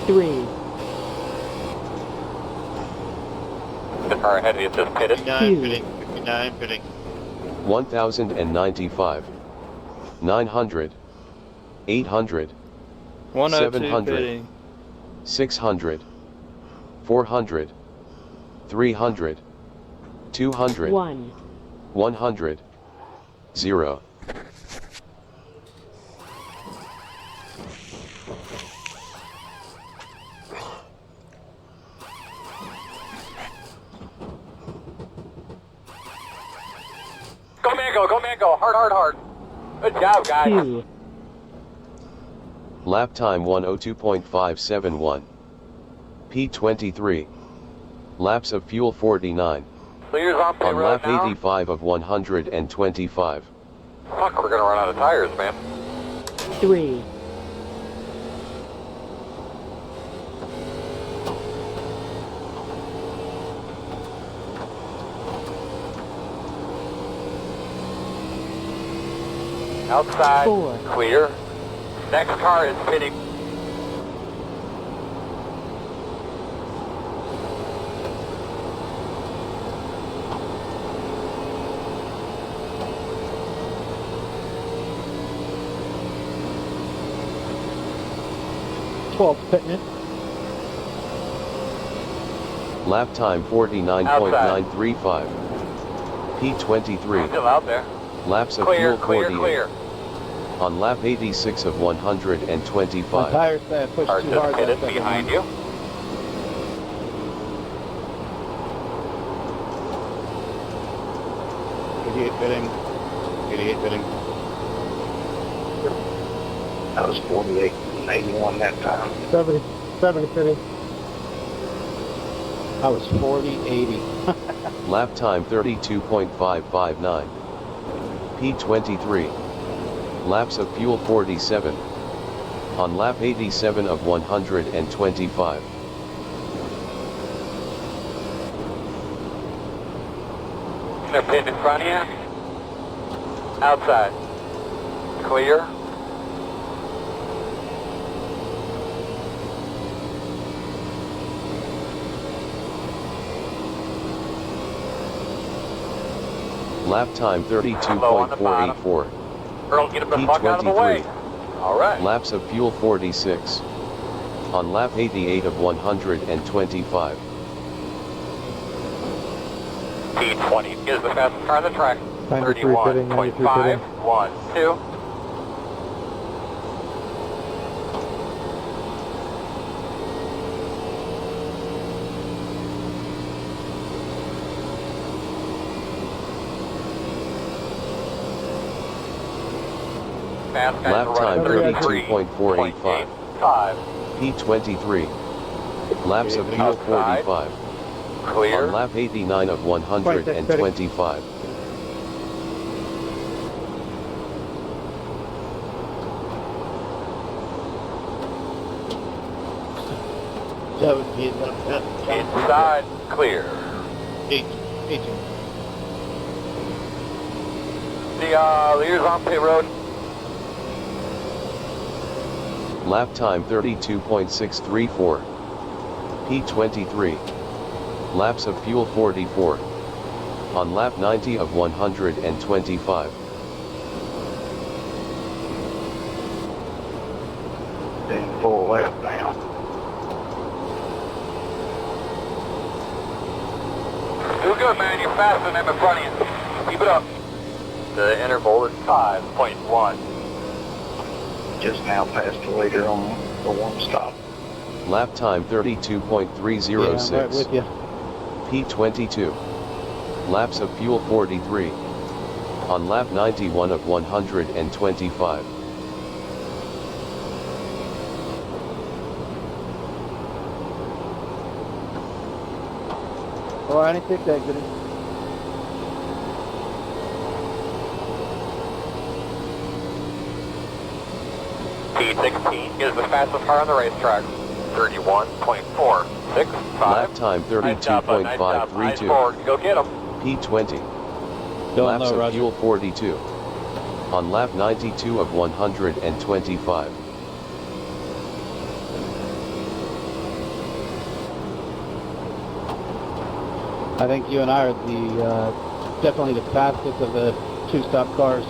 [SPEAKER 3] Three.
[SPEAKER 1] The car ahead of you just pitted.
[SPEAKER 11] 59 pitting, 59 pitting.
[SPEAKER 4] 1095. 900. 800.
[SPEAKER 8] 102
[SPEAKER 4] 700.
[SPEAKER 8] pitting.
[SPEAKER 4] 600. 400. 300. 200.
[SPEAKER 3] 1.
[SPEAKER 4] 100. 0.
[SPEAKER 1] Go man, go. Hard. Good job, guys.
[SPEAKER 3] 2.
[SPEAKER 4] Lap time 102.571. P23. Laps of fuel 49.
[SPEAKER 1] Clears on pit
[SPEAKER 4] On
[SPEAKER 1] road
[SPEAKER 4] lap
[SPEAKER 1] now.
[SPEAKER 4] 85 of 125.
[SPEAKER 1] Fuck, we're gonna run out of tires, man.
[SPEAKER 3] 3.
[SPEAKER 1] Outside.
[SPEAKER 3] 4.
[SPEAKER 1] Clear. Next car is pitting.
[SPEAKER 2] Pitting it.
[SPEAKER 4] Lap time 49.935. P23.
[SPEAKER 1] Still out there.
[SPEAKER 4] Laps of
[SPEAKER 1] Clear,
[SPEAKER 4] fuel
[SPEAKER 1] clear,
[SPEAKER 4] 48.
[SPEAKER 1] clear.
[SPEAKER 4] On lap 86 of
[SPEAKER 2] My
[SPEAKER 4] 125.
[SPEAKER 2] tires say I pushed
[SPEAKER 1] Car
[SPEAKER 2] too
[SPEAKER 1] just
[SPEAKER 2] hard.
[SPEAKER 1] pitted
[SPEAKER 2] that second
[SPEAKER 1] behind
[SPEAKER 2] one.
[SPEAKER 1] you.
[SPEAKER 11] Idiot pitting.
[SPEAKER 5] I was 48 and 81 that time.
[SPEAKER 2] 70 pitting. I was 40, 80.
[SPEAKER 4] Lap time 32.559. P23. Laps of fuel 47. On lap 87 of 125.
[SPEAKER 1] They're pitting in front of you. Outside. Clear.
[SPEAKER 4] Lap time 32.484.
[SPEAKER 1] Earl, get him the fuck out of the way.
[SPEAKER 4] P23.
[SPEAKER 1] All right.
[SPEAKER 4] Laps of fuel 46. On lap 88 of 125.
[SPEAKER 1] P20 is the fastest car on the track.
[SPEAKER 2] 93 pitting, 93 pitting.
[SPEAKER 1] 31.12. Fast guys
[SPEAKER 4] Lap
[SPEAKER 1] are
[SPEAKER 4] time
[SPEAKER 1] running
[SPEAKER 4] 32.485.
[SPEAKER 1] 5.
[SPEAKER 4] P23. Laps of fuel
[SPEAKER 1] Outside.
[SPEAKER 4] 45.
[SPEAKER 1] Clear.
[SPEAKER 4] On lap 89 of 125.
[SPEAKER 1] Inside. Clear.
[SPEAKER 11] 18.
[SPEAKER 1] The leaders on pit road.
[SPEAKER 4] Lap time 32.634. P23. Laps of fuel 44. On lap 90 of 125.
[SPEAKER 5] Then full left now.
[SPEAKER 1] Do good, man. You're faster than them in front of you. Keep it up. The interval is 5.1.
[SPEAKER 5] Just now past the leader on the one stop.
[SPEAKER 4] Lap time 32.306.
[SPEAKER 2] Yeah, I'm right with you.
[SPEAKER 4] P22. Laps of fuel 43. On lap 91 of 125.
[SPEAKER 2] 496 exiting.
[SPEAKER 1] P16 is the fastest car on the racetrack. 31.465.
[SPEAKER 4] Lap time
[SPEAKER 1] Nice job, bud. Nice job. Eyes
[SPEAKER 4] 32.532.
[SPEAKER 1] forward. Go get him.
[SPEAKER 4] P20.
[SPEAKER 6] Going
[SPEAKER 4] Laps
[SPEAKER 6] low,
[SPEAKER 4] of
[SPEAKER 6] Roger.
[SPEAKER 4] fuel 42. On lap 92 of 125.
[SPEAKER 2] I think you and I are the definitely the fastest of the two-stop cars.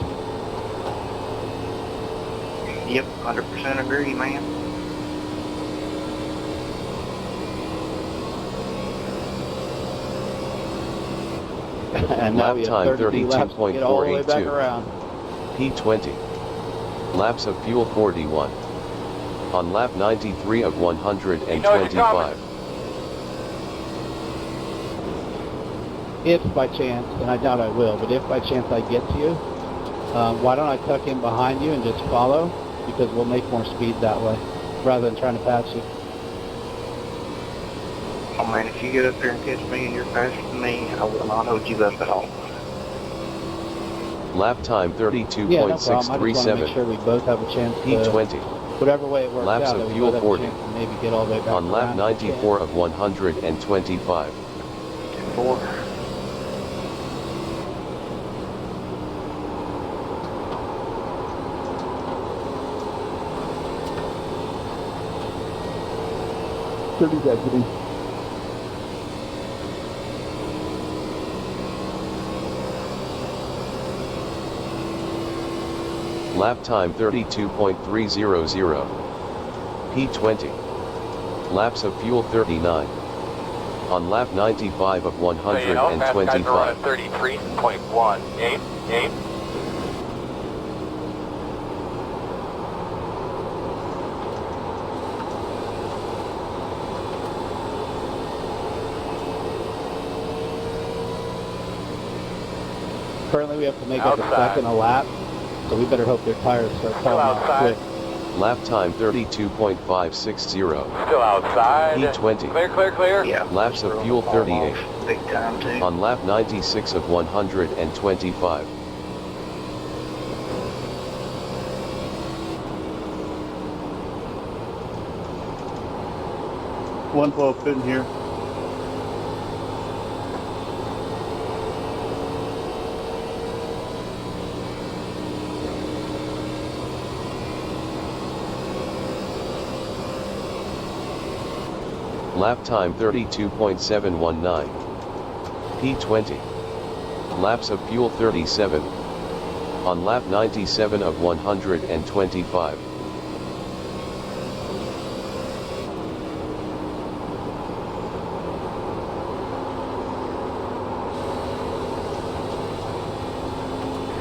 [SPEAKER 5] Yep, 100% agree, man.
[SPEAKER 2] And now
[SPEAKER 4] Lap
[SPEAKER 2] we have
[SPEAKER 4] time
[SPEAKER 2] 32 laps to get all the way back
[SPEAKER 4] 32.482.
[SPEAKER 2] around.
[SPEAKER 4] P20. Laps of fuel 41. On lap 93 of 125.
[SPEAKER 2] If by chance, and I doubt I will, but if by chance I get to you, why don't I tuck in behind you and just follow? Because we'll make more speed that way, rather than trying to pass you.
[SPEAKER 5] Oh man, if you get up there and catch me and you're faster than me, I will not hold you up at all.
[SPEAKER 4] Lap time
[SPEAKER 2] Yeah, no problem. I just want to make
[SPEAKER 4] 32.637.
[SPEAKER 2] sure we both have a chance to,
[SPEAKER 4] P20.
[SPEAKER 2] whatever way it works
[SPEAKER 4] Laps
[SPEAKER 2] out,
[SPEAKER 4] of
[SPEAKER 2] that we
[SPEAKER 4] fuel
[SPEAKER 2] both
[SPEAKER 4] 40.
[SPEAKER 2] have a chance to maybe get all the way back
[SPEAKER 4] On lap
[SPEAKER 2] around.
[SPEAKER 4] 94 of 125.
[SPEAKER 5] 4.
[SPEAKER 2] Exiting.
[SPEAKER 4] Lap time 32.300. P20. Laps of fuel 39. On lap 95 of
[SPEAKER 1] So you know, fast guys are
[SPEAKER 4] 125.
[SPEAKER 1] running 33.188.
[SPEAKER 2] Currently, we have to make up a
[SPEAKER 1] Outside.
[SPEAKER 2] second a lap, so we better hope their tires start
[SPEAKER 1] Still
[SPEAKER 2] falling off
[SPEAKER 1] outside.
[SPEAKER 2] quick.
[SPEAKER 4] Lap time 32.560.
[SPEAKER 1] Still outside.
[SPEAKER 4] P20.
[SPEAKER 1] Clear, clear, clear.
[SPEAKER 5] Yeah.
[SPEAKER 4] Laps of fuel 38.
[SPEAKER 5] Big time too.
[SPEAKER 4] On lap 96 of 125.
[SPEAKER 9] One 12 pin here.
[SPEAKER 4] Lap time 32.719. P20. Laps of fuel 37. On lap 97 of 125.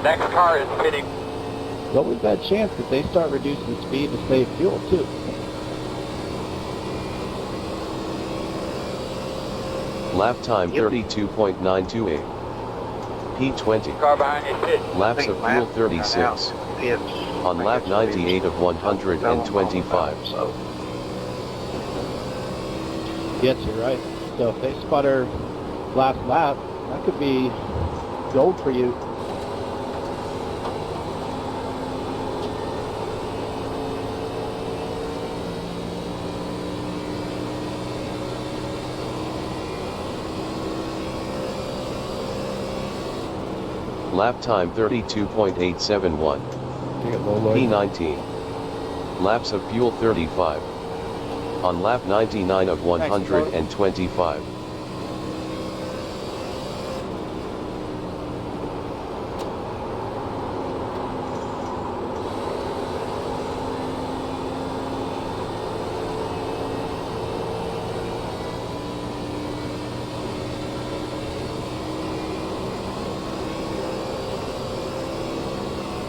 [SPEAKER 1] Next car is pitting.
[SPEAKER 2] But we've got a chance that they start reducing speed to save fuel, too.
[SPEAKER 4] Lap time 32.928. P20.
[SPEAKER 1] Car behind you pit.
[SPEAKER 4] Laps of fuel 36. On lap 98 of 125.
[SPEAKER 5] So,
[SPEAKER 2] Yes, you're right. So if they spot her last lap, that could be gold for you.
[SPEAKER 4] Lap time 32.871. P19. Laps of fuel 35. On lap 99 of 125.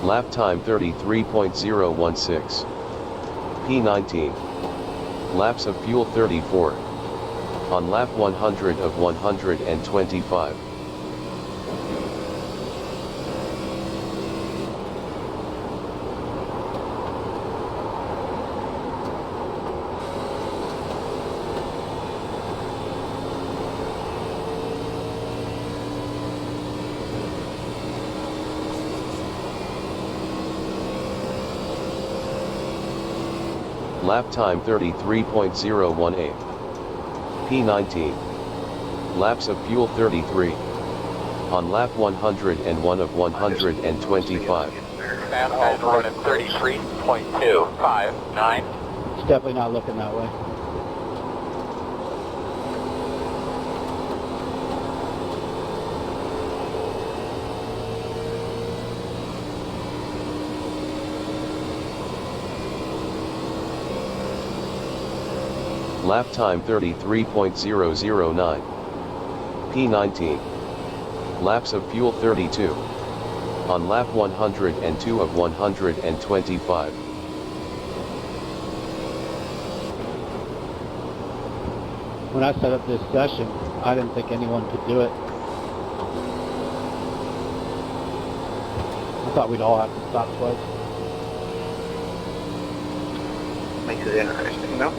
[SPEAKER 4] Lap time 33.016. P19. Laps of fuel 34. On lap 100 of 125. Lap time 33.018. P19. Laps of fuel 33. On lap 101 of 125.
[SPEAKER 1] Fast guys are running 33.259.
[SPEAKER 2] It's definitely not looking that way.
[SPEAKER 4] Lap time 33.009. P19. Laps of fuel 32. On lap 102 of 125.
[SPEAKER 2] When I set up this session, I didn't think anyone could do it. I thought we'd all have to stop twice.
[SPEAKER 5] Makes it interesting, no?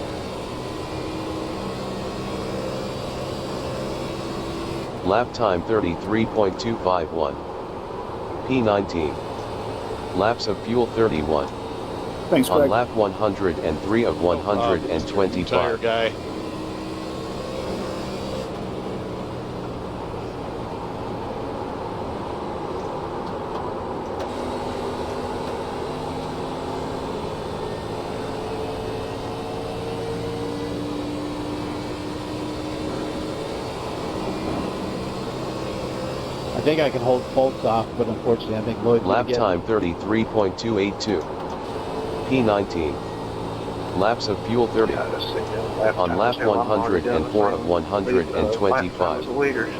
[SPEAKER 4] Lap time 33.251. P19. Laps of fuel 31.
[SPEAKER 10] Thanks,
[SPEAKER 4] On
[SPEAKER 10] Greg.
[SPEAKER 4] lap 103 of 125.
[SPEAKER 11] Tire guy.
[SPEAKER 2] I think I can hold bolts off, but unfortunately I think Lloyd's gonna
[SPEAKER 4] Lap
[SPEAKER 2] get
[SPEAKER 4] time 33.282. P19. Laps of fuel 30. On lap 104 of 125.
[SPEAKER 5] Leaders.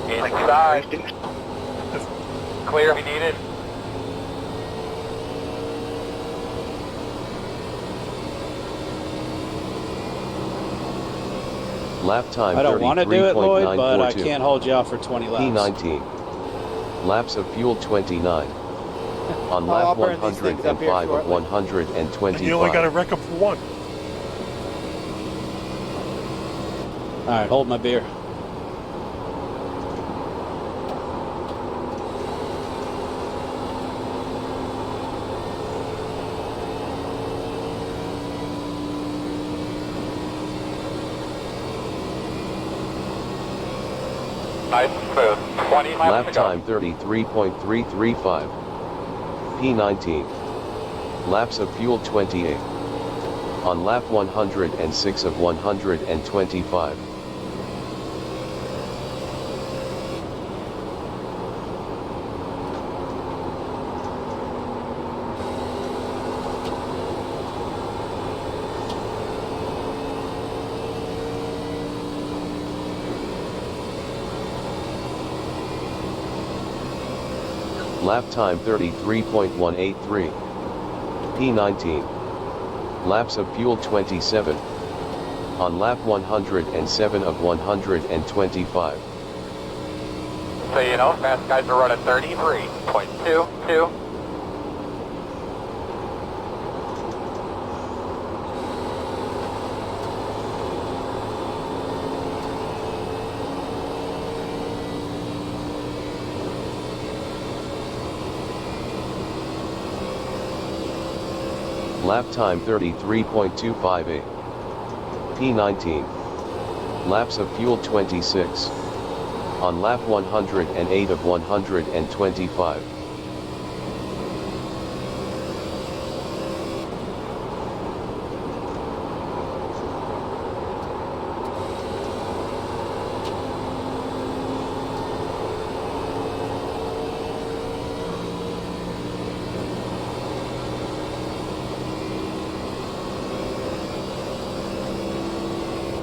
[SPEAKER 1] Inside. Clear if you need it.
[SPEAKER 4] Lap time
[SPEAKER 6] I don't want to do it, Lloyd, but I
[SPEAKER 4] 33.942.
[SPEAKER 6] can't hold you out for 20 laps.
[SPEAKER 4] P19. Laps of fuel 29. On
[SPEAKER 6] I'll
[SPEAKER 4] lap
[SPEAKER 6] burn these things up here
[SPEAKER 4] 105 of
[SPEAKER 6] shortly.
[SPEAKER 4] 125.
[SPEAKER 7] You only got to wreck them for one.
[SPEAKER 6] All right, hold my beer.
[SPEAKER 1] Nice and smooth. 20 laps
[SPEAKER 4] Lap
[SPEAKER 1] to go.
[SPEAKER 4] time 33.335. P19. Laps of fuel 28. On lap 106 of 125. Lap time 33.183. P19. Laps of fuel 27. On lap 107 of 125.
[SPEAKER 1] So you know, fast guys are running 33.22.
[SPEAKER 4] Lap time 33.258. P19. Laps of fuel 26. On lap 108 of 125.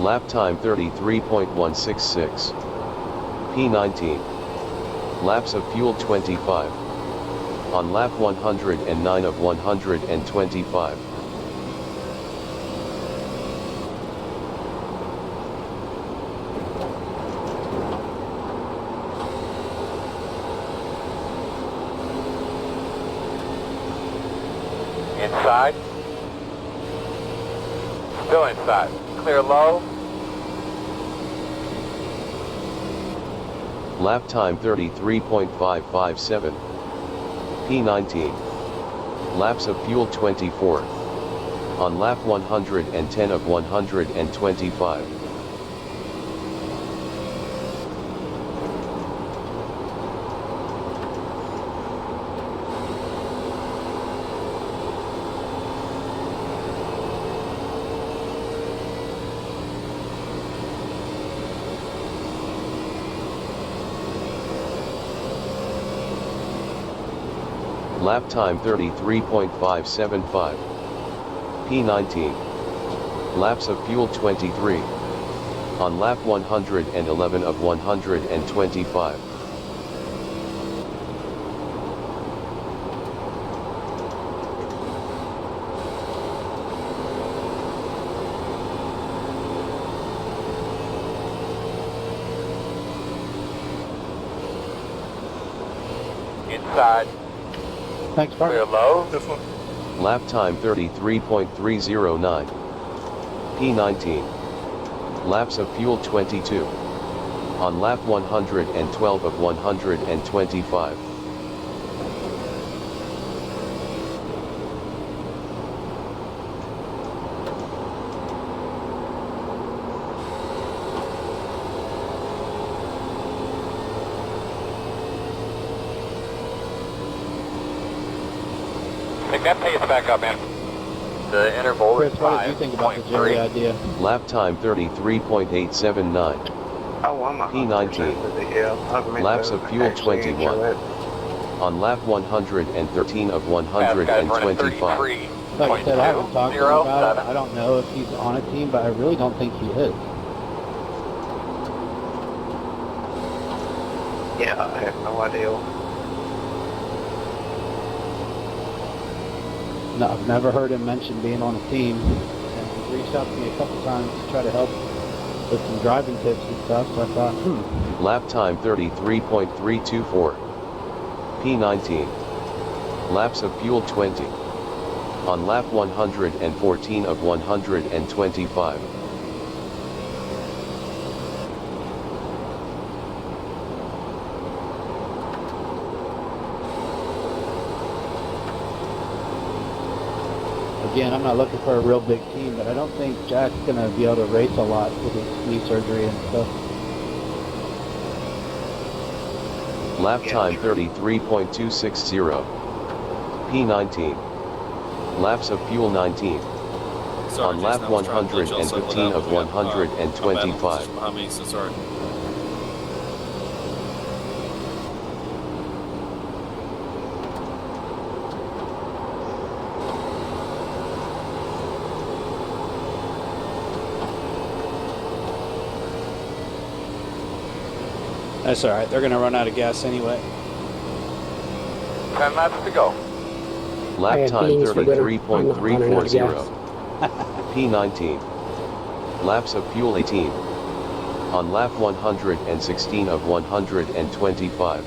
[SPEAKER 4] Lap time 33.166. P19. Laps of fuel 25. On lap 109 of 125.
[SPEAKER 1] Inside. Still inside. Clear low.
[SPEAKER 4] Lap time 33.557. P19. Laps of fuel 24. On lap 110 of 125. Lap time 33.575. P19. Laps of fuel 23. On lap 111 of 125.
[SPEAKER 1] Inside.
[SPEAKER 2] Thanks,
[SPEAKER 1] Clear
[SPEAKER 2] partner.
[SPEAKER 1] low.
[SPEAKER 7] This one.
[SPEAKER 4] Lap time 33.309. P19. Laps of fuel 22. On lap 112 of 125.
[SPEAKER 1] Pick that pace back up, man. The interval
[SPEAKER 2] Chris,
[SPEAKER 1] is
[SPEAKER 2] what did you think about the Jerry
[SPEAKER 1] 5.3.
[SPEAKER 2] idea?
[SPEAKER 4] Lap time 33.879.
[SPEAKER 5] Oh, I'm 100% with the hill.
[SPEAKER 4] Laps of fuel
[SPEAKER 5] Actually
[SPEAKER 4] 21.
[SPEAKER 5] enjoy it.
[SPEAKER 4] On lap 113 of
[SPEAKER 1] Fast guys running
[SPEAKER 4] 125.
[SPEAKER 2] Like I said, I haven't talked to him about it.
[SPEAKER 1] 33.07.
[SPEAKER 2] I don't know if he's on a team, but I really don't think he is.
[SPEAKER 5] Yeah, I have no idea.
[SPEAKER 2] No, I've never heard him mention being on a team. And he's reached out to me a couple times to try to help with some driving tips and stuff. So I thought,
[SPEAKER 4] Lap time 33.324. P19. Laps of fuel 20. On lap 114 of 125.
[SPEAKER 2] again, I'm not looking for a real big team, but I don't think Jack's going to be able to race a lot with his knee surgery and stuff.
[SPEAKER 4] Lap time 33.260. P19. Laps of fuel 19. On lap 115 of 125.
[SPEAKER 6] Behind me, so sorry. That's all right. They're going to run out of gas anyway.
[SPEAKER 1] 10 laps to go.
[SPEAKER 4] Lap time 33.340. P19. Laps of fuel 18. On lap 116 of 125.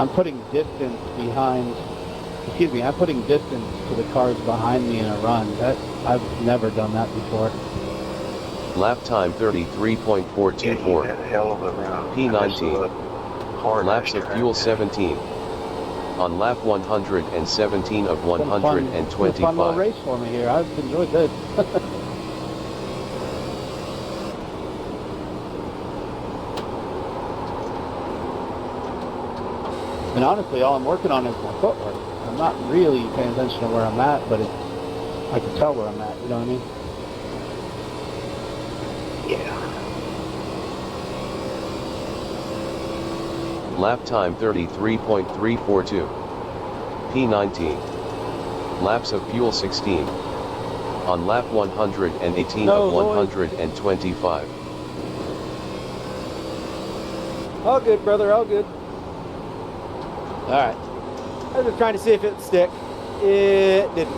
[SPEAKER 2] I'm putting distance behind, I'm putting distance to the cars behind me in a run. I've never done that before.
[SPEAKER 4] Lap time 33.424.
[SPEAKER 5] Yeah, hell of a run.
[SPEAKER 4] P19.
[SPEAKER 5] Hard
[SPEAKER 4] Laps of fuel 17. On lap 117 of
[SPEAKER 2] It's been a fun little
[SPEAKER 4] 125.
[SPEAKER 2] race for me here. I've enjoyed this. And honestly, all I'm working on is my footwork. I'm not really paying attention to where I'm at, but I can tell where I'm at, you know what I mean?
[SPEAKER 5] Yeah.
[SPEAKER 4] Lap time 33.342. P19. Laps of fuel 16. On lap 118
[SPEAKER 6] No,
[SPEAKER 4] of
[SPEAKER 6] Lloyd.
[SPEAKER 4] 125.
[SPEAKER 10] All good, brother, all good. All right. I was just trying to see if it'd stick. It didn't.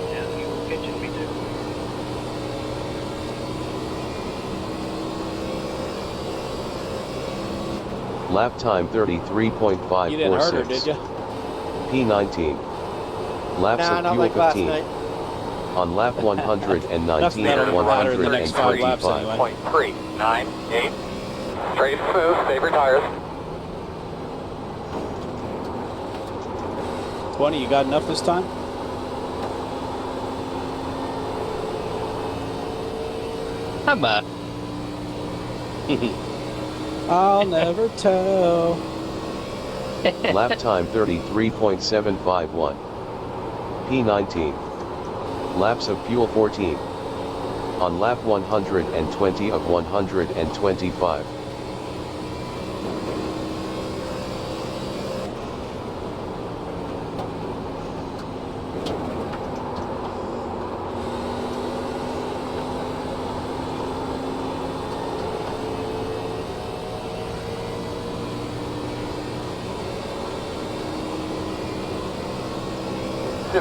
[SPEAKER 5] Yeah, you were pitching me too.
[SPEAKER 4] Lap time 33.546.
[SPEAKER 6] You didn't hurt her, did you?
[SPEAKER 4] P19. Laps
[SPEAKER 10] Nah,
[SPEAKER 4] of
[SPEAKER 10] not
[SPEAKER 4] fuel
[SPEAKER 10] like last
[SPEAKER 4] 15.
[SPEAKER 10] night.
[SPEAKER 4] On lap 119
[SPEAKER 6] Nothing that'll
[SPEAKER 4] of
[SPEAKER 6] matter in the next 5 laps
[SPEAKER 4] 125.
[SPEAKER 6] anyway.
[SPEAKER 1] 0.398. Straight smooth, save your tires.
[SPEAKER 6] 20, you got enough this time?
[SPEAKER 8] I'm
[SPEAKER 6] I'll never tell.
[SPEAKER 4] Lap time 33.751. P19. Laps of fuel 14. On lap 120 of 125.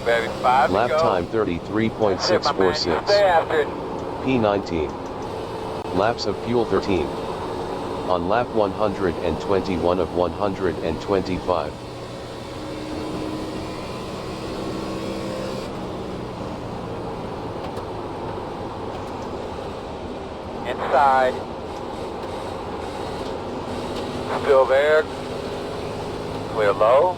[SPEAKER 1] Baby, 5
[SPEAKER 4] Lap
[SPEAKER 1] to go.
[SPEAKER 4] time 33.646.
[SPEAKER 1] Stay after it.
[SPEAKER 4] P19. Laps of fuel 13. On lap 121 of 125.
[SPEAKER 1] Inside. Still there. Clear low.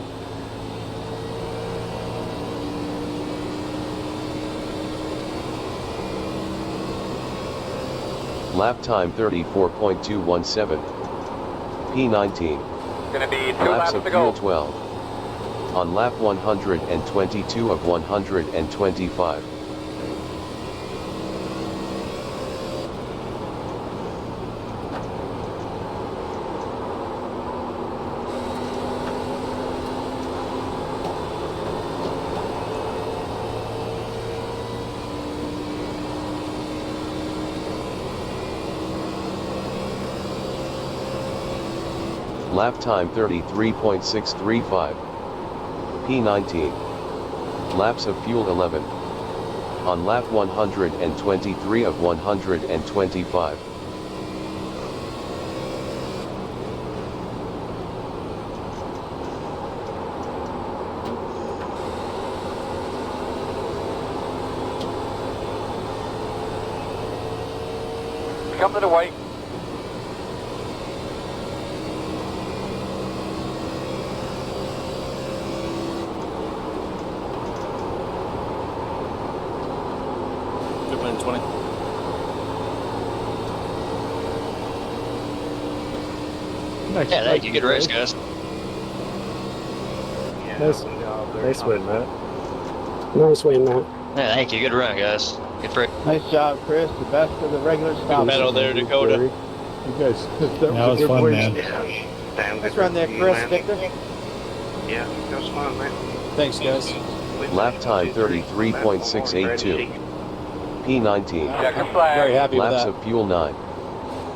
[SPEAKER 4] Lap time 34.217. P19.
[SPEAKER 1] Gonna be 2
[SPEAKER 4] Laps
[SPEAKER 1] laps
[SPEAKER 4] of
[SPEAKER 1] to
[SPEAKER 4] fuel
[SPEAKER 1] go.
[SPEAKER 4] 12. On lap 122 of 125. Lap time 33.635. P19. Laps of fuel 11. On lap 123 of 125.
[SPEAKER 1] Come to the white.
[SPEAKER 6] Good win, 20.
[SPEAKER 9] Nice,
[SPEAKER 8] Yeah, thank you. Good race, guys.
[SPEAKER 9] Nice win, Matt.
[SPEAKER 3] Nice win, Matt.
[SPEAKER 8] Yeah, thank you. Good run, guys. Good for
[SPEAKER 2] Nice job, Chris. The best of the regular stop.
[SPEAKER 8] medal there, Dakota.
[SPEAKER 9] You guys, that
[SPEAKER 5] was
[SPEAKER 9] a good
[SPEAKER 5] fun,
[SPEAKER 9] race.
[SPEAKER 5] man. Yeah. Damn
[SPEAKER 10] Nice
[SPEAKER 5] good
[SPEAKER 10] run there,
[SPEAKER 5] for you,
[SPEAKER 10] Chris.
[SPEAKER 5] man.
[SPEAKER 10] Victor.
[SPEAKER 5] Yeah, that was fun, man.
[SPEAKER 6] Thanks, guys.
[SPEAKER 4] Lap time 33.682. P19.
[SPEAKER 1] Checker flag.
[SPEAKER 6] Very happy with
[SPEAKER 4] Laps
[SPEAKER 6] that.
[SPEAKER 4] of fuel 9.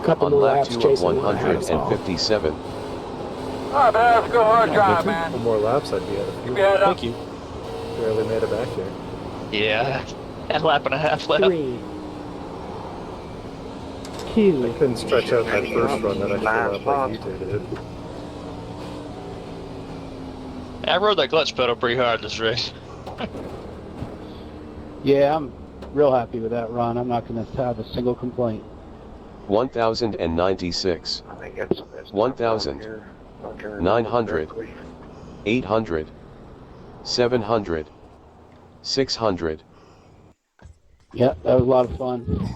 [SPEAKER 3] Couple
[SPEAKER 4] On
[SPEAKER 3] more
[SPEAKER 4] lap
[SPEAKER 3] laps
[SPEAKER 4] 2 of
[SPEAKER 3] chasing one ahead of us all.
[SPEAKER 4] 157.
[SPEAKER 1] Alright, man, let's go hard drive,
[SPEAKER 9] A
[SPEAKER 1] man.
[SPEAKER 9] couple more laps, I'd be at a
[SPEAKER 1] Keep
[SPEAKER 9] few.
[SPEAKER 1] your head up.
[SPEAKER 6] Thank you.
[SPEAKER 9] Barely made it back there.
[SPEAKER 8] Yeah. A lap and a half left.
[SPEAKER 3] 3,
[SPEAKER 9] I
[SPEAKER 3] 2,
[SPEAKER 9] couldn't stretch out that first run that I filled out like you two did.
[SPEAKER 8] I rode that clutch pedal pretty hard this race.
[SPEAKER 2] Yeah, I'm real happy with that run. I'm not going to have a single complaint.
[SPEAKER 4] 1096.
[SPEAKER 5] I think that's
[SPEAKER 4] 1,000. 900. 800. 700. 600.
[SPEAKER 2] Yeah, that was a lot of fun.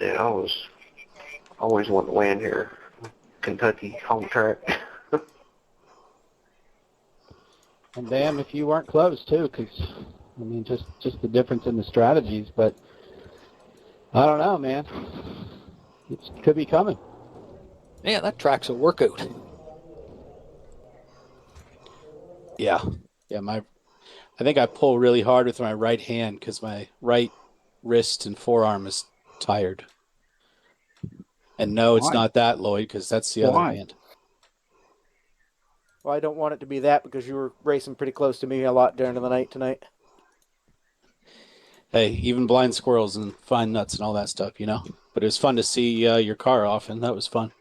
[SPEAKER 5] Yeah, I was always wanting to win here. Kentucky home track.
[SPEAKER 2] And damn if you weren't close, too, because, I mean, just the difference in the strategies. But I don't know, man. It could be coming.
[SPEAKER 6] Yeah, that track's a workout. Yeah. Yeah, I think I pull really hard with my right hand because my right wrist and forearm is tired. And no, it's not that, Lloyd, because that's the other hand.
[SPEAKER 10] Well, I don't want it to be that because you were racing pretty close to me a lot during the night tonight.
[SPEAKER 6] Hey, even blind squirrels and find nuts and all that stuff, you know. But it was fun to see your car off, and that was fun.